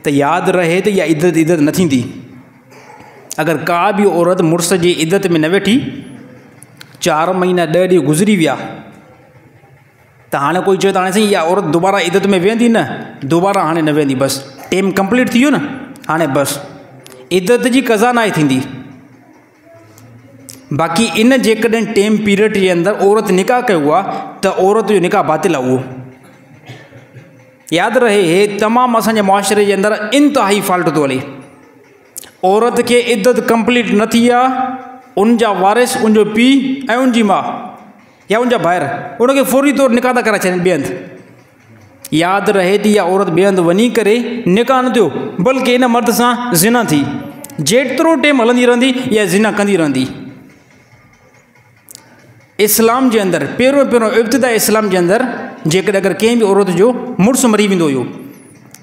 त यादि रहे त इहा इद्दत न थींदी। अगरि का बि औरत मुड़ुस जी इद्दत में न वेठी, 4 महीना 10 ॾींहं गुज़री विया, त हाणे कोई चए त हाणे साईं इहा औरत दुबारा इद्दत में वेंदी न, दुबारा हाणे न वेंदी, बसि टाइम कंप्लीट थी वियो न, हाणे बसि इद्दत जी क़ज़ा न आहे थींदी। बाक़ी इन जेकॾहिं टाइम पीरियड जे अंदरि औरत निकाह कयो आहे त औरत जो निकाह बातिल आहे। उहो यादि रहे, हे तमामु असांजे मुआशरे जे अंदरि इंतिहाई फॉल्ट थो हले। औरत खे इद्दत कंप्लीट न थी आहे, उनजा वारिस, उनजो पीउ ऐं उनजी माउ या उनजा ॿाहिरि उनखे फौरी तौर निकाह था कराए छॾनि ॿिए हंधि। यादि रहे त इहा औरत ॿिए हंधि वञी करे निकाह न थियो, बल्कि इन मर्द सां ज़िना थी। जेतिरो टाइम हलंदी रहंदी इहा ज़िना कंदी रहंदी। इस्लाम जे अंदरि पहिरियों इब्तिदा इस्लाम जे अंदरि जेकॾहिं अगरि कंहिं बि औरत जो मुड़ुसु मरी वेंदो हुयो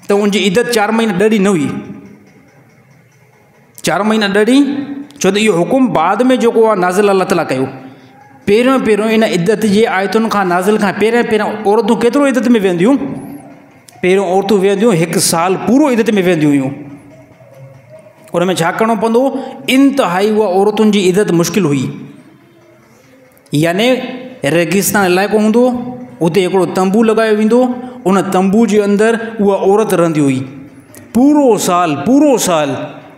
त उनजी इद्दत 4 महीना 10 ॾींहं न हुई। 4 महीना 10 ॾींहं, छो त इहो हुकुम बाद में जेको आहे नाज़िल अलाह ताला कयो। पहिरियों इन इद्दत जे आयतुनि खां नाज़िल खां पहिरियों औरतूं केतिरो इद्दत में वेंदियूं? पहिरियों औरतूं वेंदियूं 1 साल पूरो इद्दत में वेंदियूं हुयूं। उन में छा करिणो पवंदो? इंतिहाई उहा औरतुनि जी इद्दत मुश्किल हुई। याने रेगिस्तान इलाइक़ो हूंदो, उते हिकिड़ो तंबू लॻायो वेंदो, उन तंबू जे अंदरि उहा औरत रहंदी हुई। पूरो साल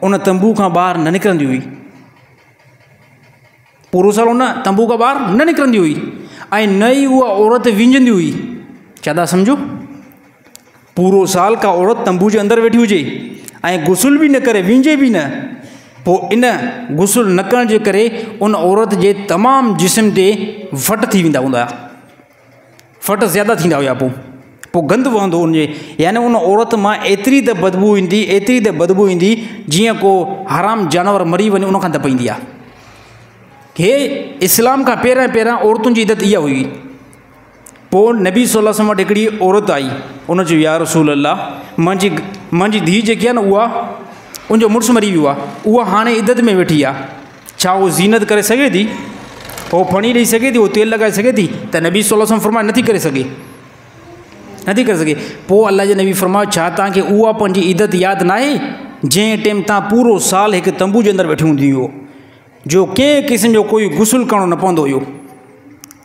उन तंबू खां ॿाहिरि न निकिरंदी हुई। पूरो साल उन तंबू खां ॿाहिरि न निकिरंदी हुई ऐं न ई उहा औरत विंजंदी हुई। छा था सम्झो? पूरो साल का औरत तंबू जे अंदरि वेठी हुजे ऐं गुसुल बि न करे, विंजे बि न। पोइ इन गुसुल न करण जे करे उन औरत जे तमामु जिस्म ते फट थी वेंदा हूंदा, फट ज़्यादा थींदा हुया। पोइ गंद वहंदो उनजे, यानी उन औरत मां एतिरी त बदबू ईंदी जीअं को हराम जानवर मरी वञे उन खां दॿाईंदी आहे। हे इस्लाम खां पहिरियां औरतुनि जी इज़त इहा हुई। पोइ नबी सल्लल्लाहु अलैहि वसल्लम वटि हिकिड़ी औरत आई, उन चयो या रसूल अल्लाह, मुंहिंजी धीउ जेकी आहे न उहा, उनजो मुड़ुसु मरी वियो आहे, उहा हाणे इज़त में वेठी आहे, छा उहा ज़ीनत करे सघे थी? उहो फणी ॾेई सघे थी? उहो तेल लॻाए सघे थी? त नबी सल्लल्लाहु अलैहि वसल्लम फरमायो नथी करे सघे। पोइ अल्लाह जे नबी फरमायो छा तव्हांखे उहा पंहिंजी इज़त यादि न आहे जंहिं टाइम तव्हां पूरो साल हिकु तंबू जे अंदरि वेठी हूंदी हुओ, जो कंहिं क़िस्म जो कोई गुसुल करणो न पवंदो हुयो,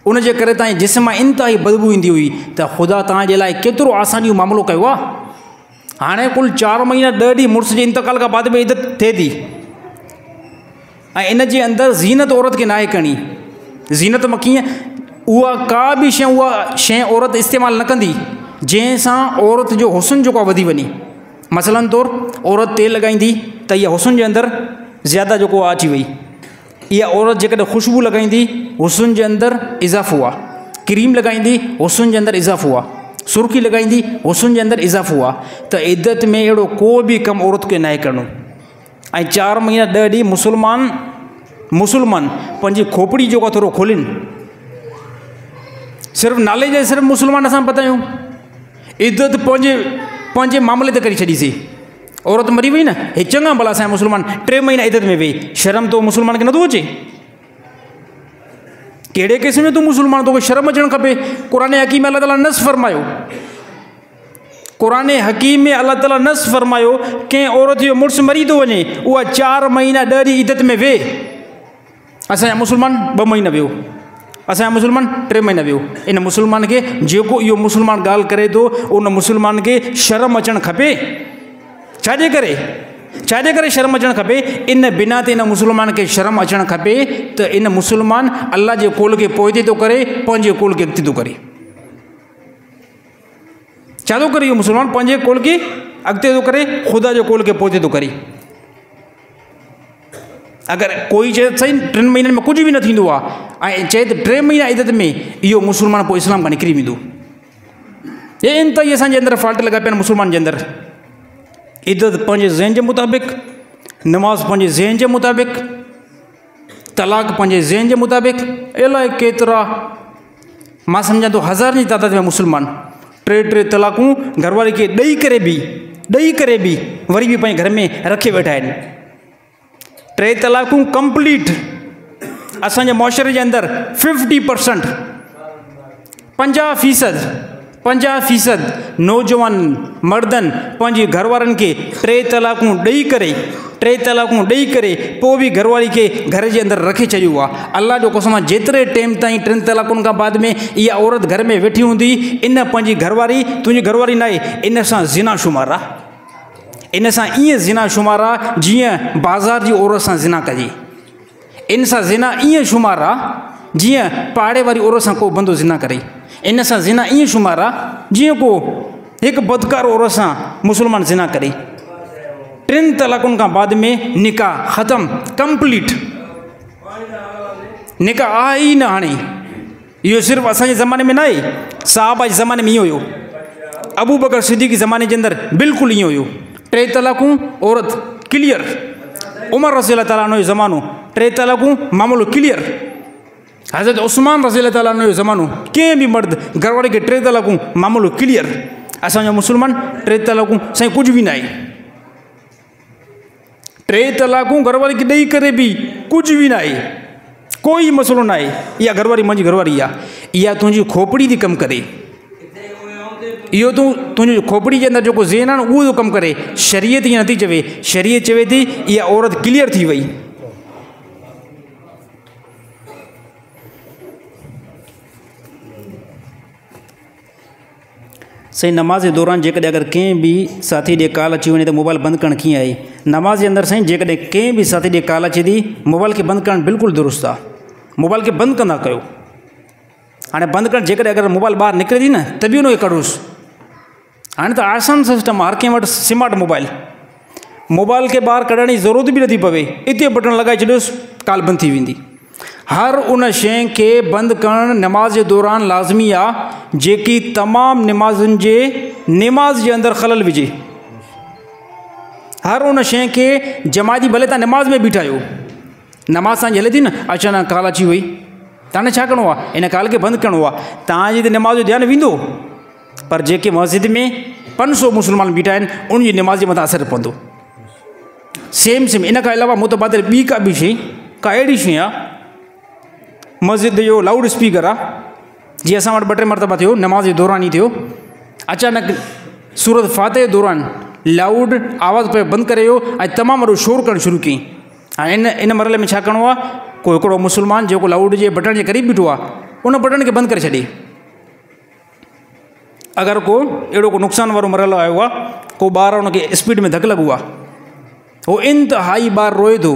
उनजे करे तव्हांजे जिस्म मां इंतिहाई बदबू ईंदी हुई, त ख़ुदा तव्हांजे लाइ केतिरो आसानी मामिलो कयो आहे। हाणे कुल 4 महीना 10 ॾींहं मुड़ुस जे इंतकाल खां बाद में इज़त थिए थी ऐं इन जे अंदरि ज़ीनत औरत खे नाहे करणी। ज़ीनत मां कीअं? उहा का बि शइ औरत इस्तेमालु न कंदी जंहिंसां औरत जो हुस्न जेको आहे वधी वञे। मसलन तौरु औरत तेल लॻाईंदी त इहा हुस्न जे अंदरि ज़्यादा जेको आहे अची वई। इहा औरत जेकॾहिं ख़ुशबू लॻाईंदी हुस्न जे अंदरि इज़ाफ़ो आहे। क्रीम लॻाईंदी हुस्न जे अंदरि इज़ाफ़ो आहे। सुर्खी लॻाईंदी हुस्न जे अंदरि इज़ाफ़ो आहे। त इज़त में अहिड़ो को बि कमु औरत खे नाहे करिणो। ऐं 4 महीना 10 ॾींहं मुसलमान पंहिंजी खोपड़ी जेको आहे थोरो खोलिनि। सिर्फ़ु नाले जे सिर्फ़ु मुसलमान असां पता आहियूं, इज़त पंहिंजे मामले ते करे छॾीसीं। औरत मरी वई न, हे चङा भला असांजा मुसलमान 3 महीना इज़त में वेही, शर्म तो मुसलमान खे नथो अचे? कहिड़े क़िस्म जो तूं मुसलमान, तोखे शर्म अचणु खपे। क़ुरान हकीम में अल्लाह ताला नस फरमायो, क़ुरान हकीम में अल्लाह ताला नस फरमायो कंहिं औरत जो मुड़ुसु मरी थो वञे, उहा 4 महीना 10 ॾींहं इज़त में वेह। असांजा मुसलमान 2 महीना वियो, असांजा मुसलमान 3 महीना वियो। इन मुसलमान खे, जेको इहो मुसलमान ॻाल्हि करे थो, उन मुसलमान खे शर्म अचणु खपे। छाजे करे शर्म अचणु खपे? इन बिना ते इन मुसलमान खे शर्म अचणु खपे त इन मुसलमान अल्लाह जे कौल खे पोइते थो करे, पंहिंजे कौल खे अॻिते थो करे। छा थो करे इहो मुसलमान? पंहिंजे कौल खे अॻिते थो करे, ख़ुदा जो कौल खे पोइते थो करे। अगरि कोई चए सही 3 महीननि में कुझु बि न थींदो आहे ऐं चए त 3 महीना इज़त में, इहो मुसलमान पोइ इस्लाम खां निकिरी वेंदो। हे इंतिहाई असांजे अंदरि फॉल्ट लॻा पिया आहिनि मुसलमान जे अंदरि। इज़त पंहिंजे ज़हन जे मुताबिक़, नमाज़ पंहिंजे ज़हन जे मुताबिक़, तलाक पंहिंजे ज़हन जे मुताबिक़। अलाए केतिरा, मां सम्झां थो 1000 जी तादाद में मुसलमान 3 तलाकूं घरवारी खे ॾेई करे बि वरी बि पंहिंजे घर में रखे वेठा आहिनि। 3 तलाकूं कंप्लीट। असांजे मुआशरे जे अंदरि 50% 50% नौजवान मर्दनि पंहिंजी घरवारनि खे 3 तलाकूं ॾेई करे पोइ बि घरवारी खे घर जे अंदरि रखे छॾियो आहे। अल्लाह जो कसम, जेतिरे टाइम ताईं 3 तलाकुनि खां बाद में इहा औरत घर में वेठी हूंदी, इन पंहिंजी घरवारी, तुंहिंजी घरवारी न आहे, इन सां ज़िना शुमार आहे। इन सां ईअं ज़िना शुमार आहे जीअं बाज़ार जी औरत सां ज़िना कजे। इन सां ज़िना ईअं शुमार आहे जीअं पाड़े वारी औरत सां को बंदो ज़िना करे। इन सां ज़िना ईअं शुमार आहे जीअं को हिकु बदकार औरत सां मुसलमान ज़िना करे। 3 तलाकुनि खां बाद में निकाह ख़तमु, कंप्लीट। निकाह आहे ई न हाणे। इहो सिर्फ़ु असांजे ज़माने में न आहे, सहाबा जे ज़माने में इहो हुयो। अबू बकर सिद्दीक़ ज़माने जे अंदरि बिल्कुलु ईअं हुयो। 3 तलाकूं औरत क्लियर। उमर रज़ी अल्लाह ताला जो ज़मानो 3 तलाकूं मामलो क्लियर। हज़रत उस्मान रज़ी अल्लाह ताला जो ज़मानो कंहिं बि मर्द घरवारी खे 3 तलाकूं मामलो क्लियर। असांजो मुसलमान 3 तलाकूं साईं कुझु बि न आहे। 3 तलाकूं घरवारी खे ॾेई करे बि कुझु बि न आहे, कोई मसइलो न आहे। इहा घरवारी मुंहिंजी घरवारी आहे, इहा तुंहिंजी खोपड़ी थी कमु करे। इहो तुंहिंजी खोपड़ी जे अंदरि जेको ज़हन आहे न उहो थो कमु करे। शरीयत ईअं नथी चवे, शरीयत चवे थी इहा औरत क्लियर थी वई। सही नमाज़ जे दौरान जेकॾहिं अगरि कंहिं बि साथी ॾे कॉल अची वञे त मोबाइल बंदि करणु कीअं आहे? नमाज़ जे अंदरि साईं जेकॾहिं कंहिं बि साथी ॾे कॉल अचे थी, मोबाइल खे बंदि करणु बिल्कुलु दुरुस्त आहे। मोबाइल खे बंदि कंदा कयो। हाणे बंदि करणु जेकॾहिं अगरि मोबाइल ॿाहिरि निकिरे थी न त बि उनखे कढोसि। हाणे त आसान सिस्टम आहे, हर कंहिं वटि स्मार्ट मोबाइल खे ॿाहिरि कढण जी ज़रूरत बि नथी पवे, इते बटण लॻाए छॾियोसि, कॉल बंदि थी वेंदी। हर उन शइ खे बंदि करणु नमाज़ जे दौरान लाज़मी आहे जेकी तमामु नमाज़ुनि जे नमाज़ जे अंदरि ख़लल विझे। हर उन शइ खे जमायती, भले तव्हां नमाज़ में बीठा आहियो, नमाज़ तव्हांजी हले थी न, अचानक कॉल अची वई, तव्हां छा करिणो आहे? इन कॉल खे बंदि करिणो आहे। तव्हांजी त नमाज़ जो ध्यानु वेंदो, पर जेके मस्जिद में 500 मुस्लमान बीठा आहिनि उनजी नमाज़ जे मथां असरु पवंदो। सेम इन खां अलावा मुतबादिल ॿी का बि शइ, का अहिड़ी शइ आहे, मस्जिद जो लाउड स्पीकर आहे, जीअं असां वटि 2-3 मरतबा थियो, नमाज़ जे दौरान ई थियो, अचानक सूरत फातिह जे दौरान लाउड आवाज़ पे बंदि करे वियो ऐं तमामु वॾो शोर करणु शुरू कयईं। हाणे इन मरहले में छा करिणो आहे? को हिकिड़ो मुस्लमान जेको लाउड जे बटण जे क़रीब बीठो आहे, उन बटण खे बंदि करे छॾे। अगरि को अहिड़ो को नुक़सान वारो मरहलो आयो आहे, को ॿार उनखे स्पीड में धकु लॻो आहे, उहो इंतिहाई ॿारु रोए थो,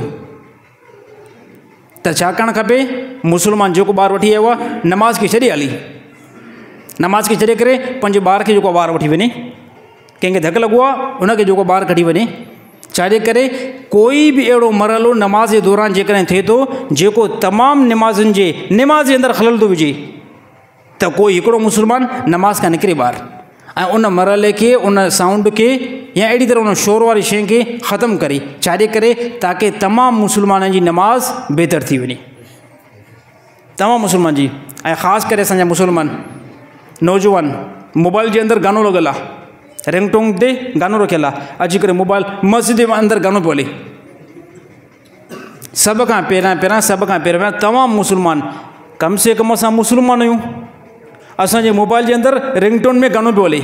त छा करणु खपे? मुस्लमान जेको ॿारु वठी आयो आहे, नमाज़ खे छॾे हली, नमाज़ खे छॾे करे पंहिंजे ॿार खे जेको ॿारु वठी वञे, कंहिंखे धकु लॻो आहे उनखे जेको ॿारु कढी वञे। छाजे करे कोई बि अहिड़ो मरहलो नमाज़ जे दौरान जेकॾहिं थिए थो जेको तमामु नमाज़ुनि जे नमाज़ जे अंदरि ख़लल थो विझे, त कोई हिकिड़ो मुस्लमान नमाज़ खां निकिरे ॿाहिरि ऐं उन मरहले खे, उन साउंड खे या अहिड़ी तरह उन शोर वारी शइ खे ख़तमु करे। छाजे करे? ताकी तमामु मुस्लमाननि जी नमाज़ बहितर थी वञे, तमामु मुस्लमान जी। ऐं ख़ासि करे असांजा मुस्लमान नौजवान मोबाइल जे अंदरि गानो लॻल आहे, रिंगटोन ते गानो रखियलु आहे, अची करे मोबाइल मस्जिद जे अंदरि गानो पियो हले। सभ खां पहिरियां तमामु मुस्लमान, कम से कम असां मुस्लमान आहियूं, असांजे मोबाइल जे अंदरि रिंगटोन में गानो पियो हले।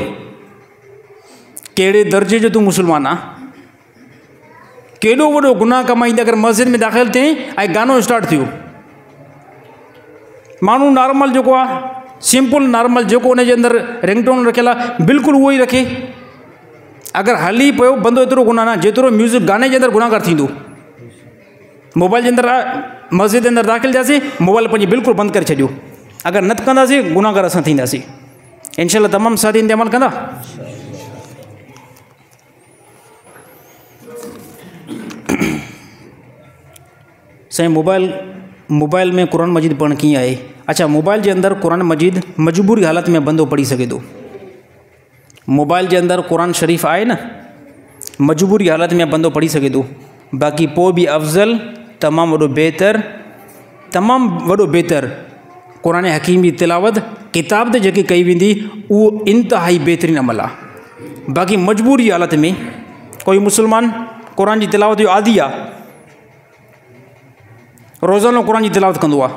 कहिड़े दर्जे जो तूं मुस्लमान आहे? केॾो वॾो गुनाह कमाईंदे अगरि मस्जिद में दाख़िल थिए ऐं गानो स्टार्ट थियो। माण्हू नॉर्मल जेको आहे, सिंपल नॉर्मल जेको उनजे अंदरि रिंगटोन रखियलु आहे, बिल्कुलु उहो ई रखे। अगरि हली पियो बंदो एतिरो गुनाह न जेतिरो म्यूज़िक गाने जे अंदरि गुनाहगार थींदो। मोबाइल जे अंदरि मस्जिद जे अंदरि दाख़िल थियासीं, मोबाइल पंहिंजी बिल्कुलु बंदि करे छॾियो। अगरि न कंदासीं गुनाहगार असां थींदासीं। इंशाअल्लाह तमामु साथी इन ते अमल कंदा। साईं मोबाइल में क़ुरान मजीद पढ़णु कीअं आहे? अच्छा, मोबाइल जे अंदरि क़ुरान मजीद मजबूरी हालत में बंदो पढ़ी सघे थो। मोबाइल जे अंदरि क़ुरान शरीफ़ आहे न, मजबूरी हालत में बंदो पढ़ी सघे थो। बाक़ी पोइ बि अफ़ज़ल, तमामु वॾो बहितर क़ुरान हकीम जी तिलावत किताब ते जेकी कई वेंदी, उहो इंतिहाई बहितरीनु अमल आहे। बाक़ी मजबूरी हालत में कोई मुस्लमान क़ुरान जी तिलावत जो आदी आहे, रोज़ानो क़ुरान जी तिलावत कंदो आहे,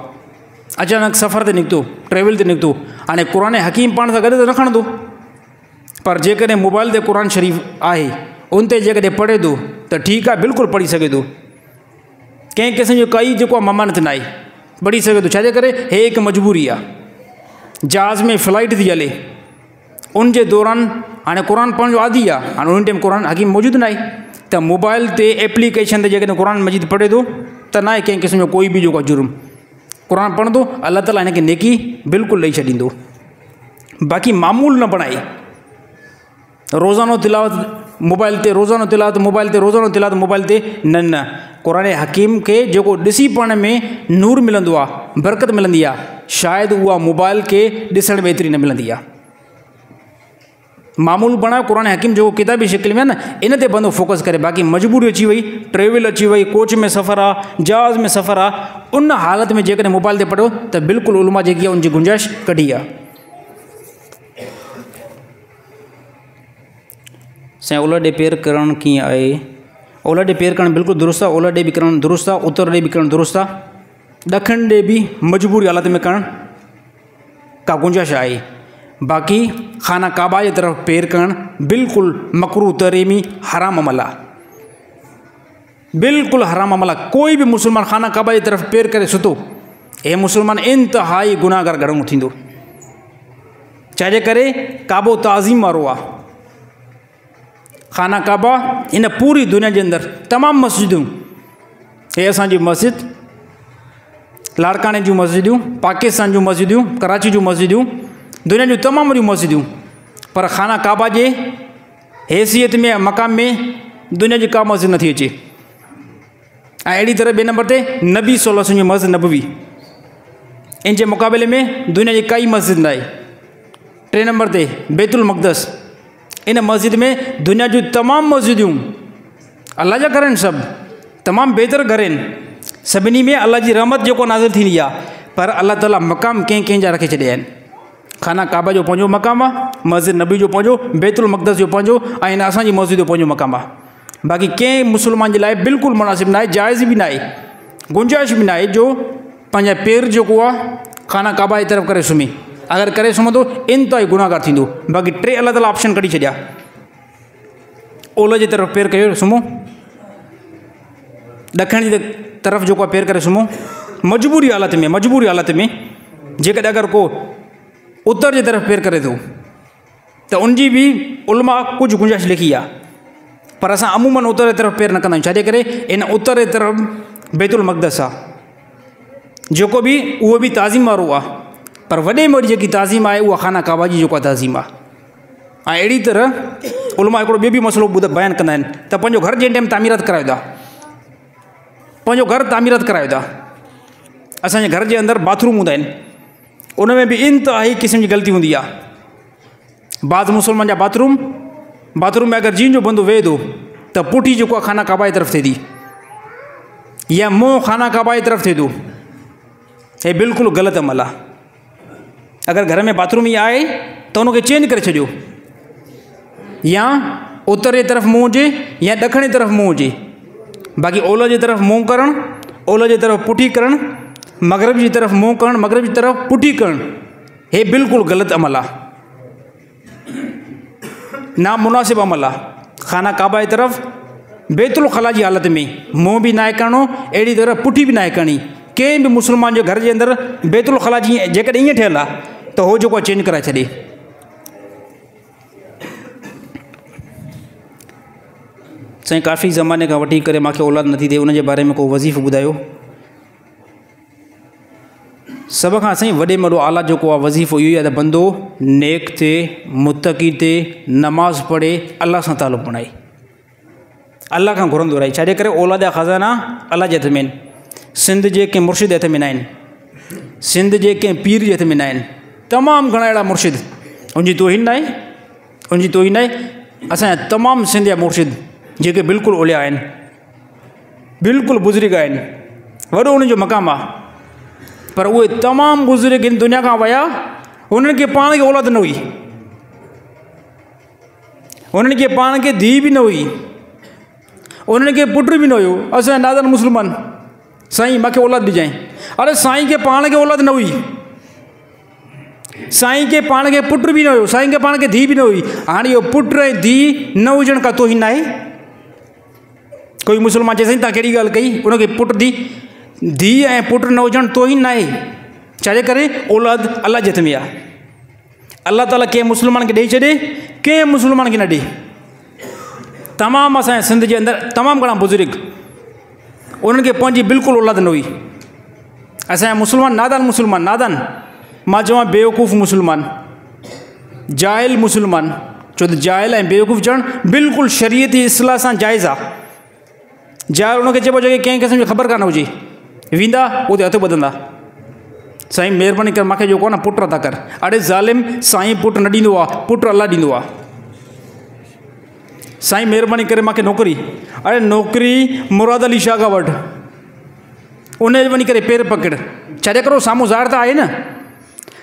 अचानक सफ़र ते निकितो, ट्रेवल ते निकितो, हाणे क़ुरान हकीम पाण सां गॾु त न खणंदो, पर जेकॾहिं मोबाइल ते क़ुरान शरीफ़ आहे उन ते जेकॾहिं पढ़े थो त ठीकु आहे, बिल्कुलु पढ़ी सघे थो। कंहिं क़िस्म जो काई जेको आहे ममानत न आहे, पढ़ी सघे थो। छाजे करे? हे हिकु मजबूरी आहे। जहाज़ में फ्लाइट थी हले, उन जे दौरान हाणे क़ुरान पढ़ण जो आदी आहे, हाणे उन टाइम क़ुरान हकीम मौजूदु न आहे, त मोबाइल ते एप्लीकेशन ते जेकॾहिं क़ुरान मजीद पढ़े थो त न आहे कंहिं क़िस्म जो कोई बि जेको आहे जुर्म। क़ुरान पढ़ंदो, अल्लाह ताला हिनखे नेकी बिल्कुलु ॾेई छॾींदो। बाक़ी मामूल न बणाए, रोज़ानो तिलावत मोबाइल ते, रोज़ानो तिलावत मोबाइल ते, रोज़ानो तिलावत मोबाइल ते, न क़ुरान हकीम खे जेको ॾिसी पढ़ण में नूर मिलंदो आहे, बरकत मिलंदी आहे, शायदि उहा मोबाइल खे ॾिसण में एतिरी न मिलंदी आहे। मामूल बणायो क़ुरान हकीम जेको किताबी शिकिल में आहे न, इन ते बंदो फोकस करे। बाक़ी मजबूरी अची वई, ट्रेवल अची वई, कोच में सफ़र आहे, जहाज़ में सफ़र आहे, उन हालत में जेकॾहिं मोबाइल ते पढ़ो त बिल्कुलु उलमा जेकी आहे उनजी गुंजाइश कढी आहे। साईं ओलह ॾे पेर करणु कीअं आहे? ओलह ॾे पेर करणु बिल्कुलु दुरुस्त आहे। ओलह ॾे बि करणु दुरुस्त आहे, उत्तर ॾे बि करणु दुरुस्त आहे, ॾखिण ॾे बि मजबूरी हालत में करणु का गुंजाइश आहे। बाक़ी खाना काबा जी तरफ़ पेर करणु बिल्कुलु मकरूह तहरीमी हराम अमल आहे, बिल्कुलु हराम अमल आहे। कोई बि मुस्लमान खाना काबा जी तरफ़ पेर करे सुतो, हे मुस्लमान इंतिहाई गुनाहगार घणो थींदो। छाजे करे काबो ताज़ीम वारो आहे। खाना काबा इन पूरी दुनिया के अंदर तमाम मस्जिदूं, हे असांजी मस्जिद, लाड़काने जूं मस्जिदूं, पाकिस्तान जूं मस्जिदूं, कराची जूं मस्जिदूं, दुनिया जूं तमाम वॾियूं मस्जिदूं, पर खाना काबा जे हैसियत में मक़ाम में दुनिया जी का मस्जिद नथी अचे। ऐं अहिड़ी तरह ॿिए नंबर ते नबी सल्लल्लाहु अलैहि वसल्लम जी मस्जिद नबवी, इन जे मुक़ाबले में दुनिया जी काई मस्जिद न आहे। टे नंबर ते बैतुल मक़दस, इन मस्जिद में दुनिया जूं तमाम मस्जिदूं अल्लाह जा घर आहिनि, सभु तमामु बहितर घर आहिनि, सभिनी में अल्लाह जी रहमत जेको नाज़िल थींदी आहे, पर अल्लाह ताला मक़ाम कंहिं कंहिं जा रखे छॾिया आहिनि। खाना काबा जो पंहिंजो मक़ाम आहे, मस्जिद नबी जो पंहिंजो, बैतुल मक़दस जो पंहिंजो, ऐं इन असांजी मस्जिद जो पंहिंजो मक़ाम आहे। बाक़ी कंहिं मुस्लमान जे लाइ बिल्कुलु मुनासिब न आहे, जाइज़ बि न आहे, गुंजाइश बि न आहे जो पंहिंजा पेर जेको आहे खाना काबा जी तरफ़ करे सुम्हे। अगरि करे सुम्हंदो इंतिहाई गुनाहगार थींदो। बाक़ी टे अल्लाह ताला ऑप्शन कढी छॾिया, ओलह जी तरफ़ पेर कयो सुम्हो, ॾखण जी तरफ़ जेको आहे पेर करे सुम्हो, मजबूरी हालत में जेकॾहिं अगरि को उत्तर जी तरफ़ पेर करे थो त उनजी बि उलमा कुझु गुंजाइश लिखी आहे, पर असां अमूमन उत्तर जी तरफ़ पेर न कंदा आहियूं। छाजे करे इन उत्तर जी तरफ़ बैतुल मक़दस आहे, जेको बि उहो बि ताज़ीम वारो आहे, पर वॾे में वॾी जेकी ताज़ीम आहे उहा खाना काबा जी जेको आहे ताज़ीम आहे। ऐं अहिड़ी तरह उलमा हिकिड़ो ॿियो बि मसइलो बयानु कंदा आहिनि त पंहिंजो घर जंहिं टाइम तामीरात करायो था, पंहिंजो घर तामीरात करायो था, असांजे घर जे अंदरि बाथरूम हूंदा आहिनि, उन में बि इंतिहाई क़िस्म जी ग़लती हूंदी आहे। बाज़ मुस्लमान जा बाथरूम में अगरि जीन जो बंदो वेहे थो त पुठी जेको आहे खाना काबा जी तरफ़ थिए थी, या मुंहुं खाना काबा जी तरफ़ थिए थो, हे बिल्कुलु ग़लति अमल आहे। अगरि घर में बाथरूम ई आहे त उनखे चेंज करे छॾियो, या उत्तर जी तरफ़ मुंहुं हुजे या ॾखण जी तरफ़ मुंहुं हुजे। बाक़ी ओलह जी तरफ़ मुंहुं करणु, ओलह जी तरफ़ पुठी करणु, मग़रिब जी तरफ़ मुंहुं करणु, मग़रिब जी तरफ़ पुठी करणु, हे बिल्कुलु ग़लति अमल आहे, नामुनासिब अमल आहे। खाना काबा जी तरफ़ बैतुल ख़ला जी हालत में मुंहुं बि नाहे करणो, अहिड़ी तरह पुठी बि नाहे करणी। कंहिं बि मुस्लमान जे घर जे अंदरि बैतुल ख़ला जी जेकॾहिं ईअं ठहियलु आहे त उहो जेको आहे चेंज कराए छॾे। साईं काफ़ी ज़माने खां वठी करे मूंखे औलाद नथी थिए, उन जे बारे में को वज़ीफ़ो ॿुधायो। सभ खां साईं वॾे में वॾो आला जेको आहे वज़ीफ़ो इहो ई आहे त बंदो नेक थिए, मुतक़ी थिए, नमाज़ पढ़े, अल्लाह सां तालुक़ बणाए, अल्लाह खां घुरंदो रहे। छाजे करे औलाद जा ख़ज़ाना अल्लाह जे हथ में आहिनि। सिंध जे कंहिं मुर्शिद जे हथ में न आहिनि, सिंध जे कंहिं पीर जे हथ में न आहिनि। तमामु घणा अहिड़ा मुर्शिद, उनजी तोहीन न आहे, असांजा तमामु सिंध जा मुर्शिद जेके बिल्कुलु ओलिया आहिनि, बिल्कुलु बुज़ुर्ग आहिनि, वॾो उन्हनि जो मक़ाम आहे, पर उहे तमामु बुज़ुर्ग इन दुनिया खां विया, उन्हनि खे पाण खे औलाद न हुई, उन्हनि खे पाण खे धीउ बि न हुई, उन्हनि खे पुट बि न हुयो। असांजा नादन मुस्लमान, साईं मूंखे औलाद ॾिजांइ, अरे साईं खे पाण खे औलाद न हुई, साईं खे पाण खे पुट बि न हुयो, साईं खे पाण खे धीउ बि न हुई। हाणे इहो पुट ऐं धीउ न हुजण का तोहीन आहे? कोई मुस्लमान चए साईं तव्हां कहिड़ी ॻाल्हि कई, उनखे पुट धीउ ऐं पुट न हुजणु तोहीन न आहे। छाजे करे औलाद अल्लाह जे हथ में आहे। अल्लाह ताला कंहिं मुस्लमान खे ॾेई छॾे, कंहिं मुस्लमान खे न ॾे। तमामु असांजे सिंध जे अंदरि तमामु घणा बुज़ुर्ग, उन्हनि खे पंहिंजी बिल्कुलु औलाद न हुई। असांजा मुस्लमान नादान, मां चवां बेवकूफ़ मुस्लमान, जाहिल मुस्लमान, छो त जाहिल ऐं बेवकूफ़ चवणु बिल्कुलु शरीयती इस्लाह सां जाइज़ आहे। जाहिल उनखे चइबो आहे कंहिं क़िस्म जी ख़बर कान हुजे, वेंदा उते हथु ॿधंदा, साईं महिरबानी कर मूंखे जेको आहे न पुट अता कर। अड़े ज़ालिम, साईं पुट न ॾींदो आहे, पुट अल्लाह ॾींदो आहे। साईं महिरबानी करे मूंखे नौकिरी, अड़े नौकिरी मुराद अली शाह खां वठि, उन वञी करे पेर पकड़। छाजे करो साम्हूं ज़ाहिर त आहे न,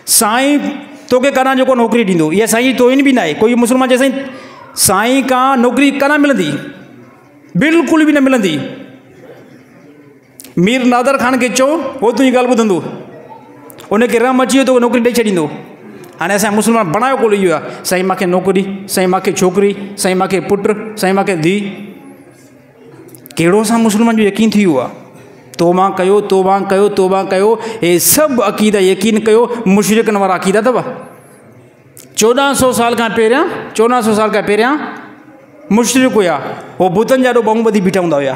साईं तोखे कान जेको नौकिरी ॾींदो, इहा साईं तोहीन बि न आहे। कोई मुस्लमान चए साईं खां नौकिरी कान मिलंदी, बिल्कुलु बि न मिलंदी। मीर नादर ख़ान खे चओ, उहो तुंहिंजी ॻाल्हि ॿुधंदो, उनखे रम अची वियो त उहो नौकिरी ॾेई छॾींदो। हाणे असांजा मुस्लमान बणायो कोन इहो आहे, साईं मूंखे नौकिरी, साईं मूंखे छोकिरी, साईं मूंखे पुट, साईं मूंखे धीउ। कहिड़ो असां मुस्लमान जो यकीन थी वियो आहे। तौबा कयो, हे सभु अक़ीदा यकीन कयो मुशरिकनि वारा अक़ीदा अथव। 1400 साल खां पहिरियां मुशरिक हुआ, वो बुतनि जा ॾो ॿऊं ॿधी बीठा हूंदा हुआ।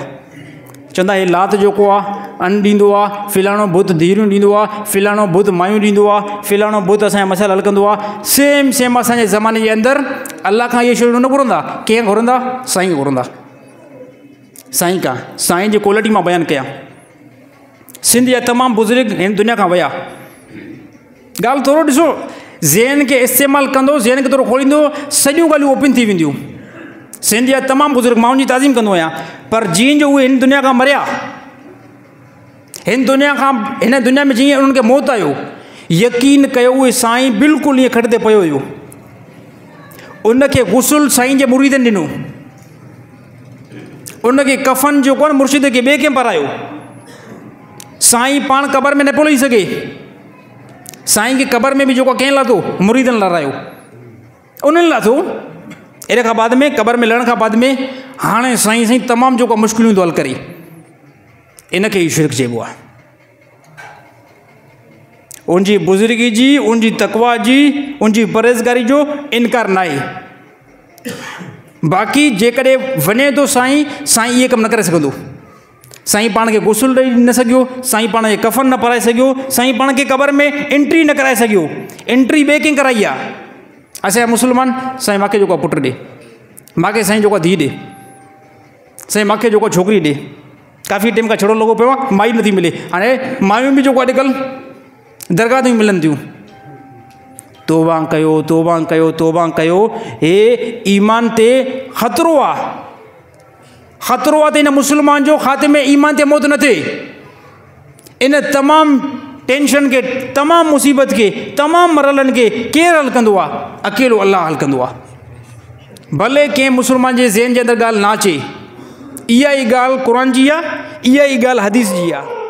चवंदा हे लात जेको आहे अन ॾींदो आहे, फिलाणो बुत धीरियूं ॾींदो आहे, फिलाणो बुत मायूं ॾींदो आहे, फिलाणो बुत असांजा मसाइला हल कंदो आहे। सेम असांजे ज़माने जे अंदरि अलाह खां इहे शयूं न घुरंदा। कंहिं घुरंदा? साईं घुरंदा। साईं खां, साईं जी क्वालिटी मां बयानु कयां। सिंध जा तमामु बुज़ुर्ग हिन दुनिया खां विया। ॻाल्हि थोरो ॾिसो, ज़हन खे इस्तेमालु कंदो, ज़हन खे थोरो खोलींदो, सॼियूं ॻाल्हियूं ओपन थी वेंदियूं। सिंध जा तमामु बुज़ुर्ग, मां उनजी ताज़ीम कंदो आहियां, पर जीअं जो उहे हिन दुनिया खां मरिया, हिन दुनिया में जीअं उन्हनि खे मौत आयो, यकीन कयो उहे साईं बिल्कुलु ईअं खट ते पियो हुयो। उनखे गुसुल साईं जे मुरीदनि ॾिनो, उनखे कफ़न जेको आहे मुर्शिद खे ॿिए कंहिं पारायो। साईं पाण क़बर में न पियो लही सघे, साईं खे क़बर में बि जेको कंहिं लाथो? मुरीदनि लारायो, उन्हनि लाथो। इन खां बाद में क़बर में लहण खां बाद में हाणे साईं तमामु जेको मुश्किलियूं थो हल करे, इनखे ई शिरक चइबो आहे। उनजी बुज़ुर्गी जी, उनजी तक़वा जी, उनजी परहेज़गारी जो इनकार न आहे। बाक़ी जेकॾहिं वञे थो साईं इहे कमु न करे सघंदो। साईं पाण खे गुसुल ॾेई न सघियो, साईं पाण खे कफ़न न पाराए सघियो, साईं पाण खे क़बर में एंट्री न कराए सघियो। एंट्री ॿिए कंहिं कराई आहे? असांजा मुस्लमान, साईं मूंखे जेको पुटु ॾे, मूंखे साईं जेको धीउ ॾे, साईं मूंखे जेको छोकिरी ॾे। काफ़ी टाइम खां छड़ो लॻो पियो आहे, माई नथी मिले। हाणे मायूं बि जेको अॼुकल्ह दरगाह ते मिलनि थियूं। तौबा कयो, हे ईमान ते ख़तरो आहे। ख़तरो आहे त इन मुस्लमान जो ख़ात्मे ईमान ते मौत न थिए। इन तमामु टेंशन खे, तमामु मुसीबत खे, तमामु मरहलनि खे केरु हल कंदो आहे? अकेलो अलाह हल कंदो आहे। भले कंहिं मुस्लमान जे ज़हन जे अंदरि ॻाल्हि न अचे, इहा ई ॻाल्हि क़ुर जी आहे, इहा ई ॻाल्हि हदीस जी आहे।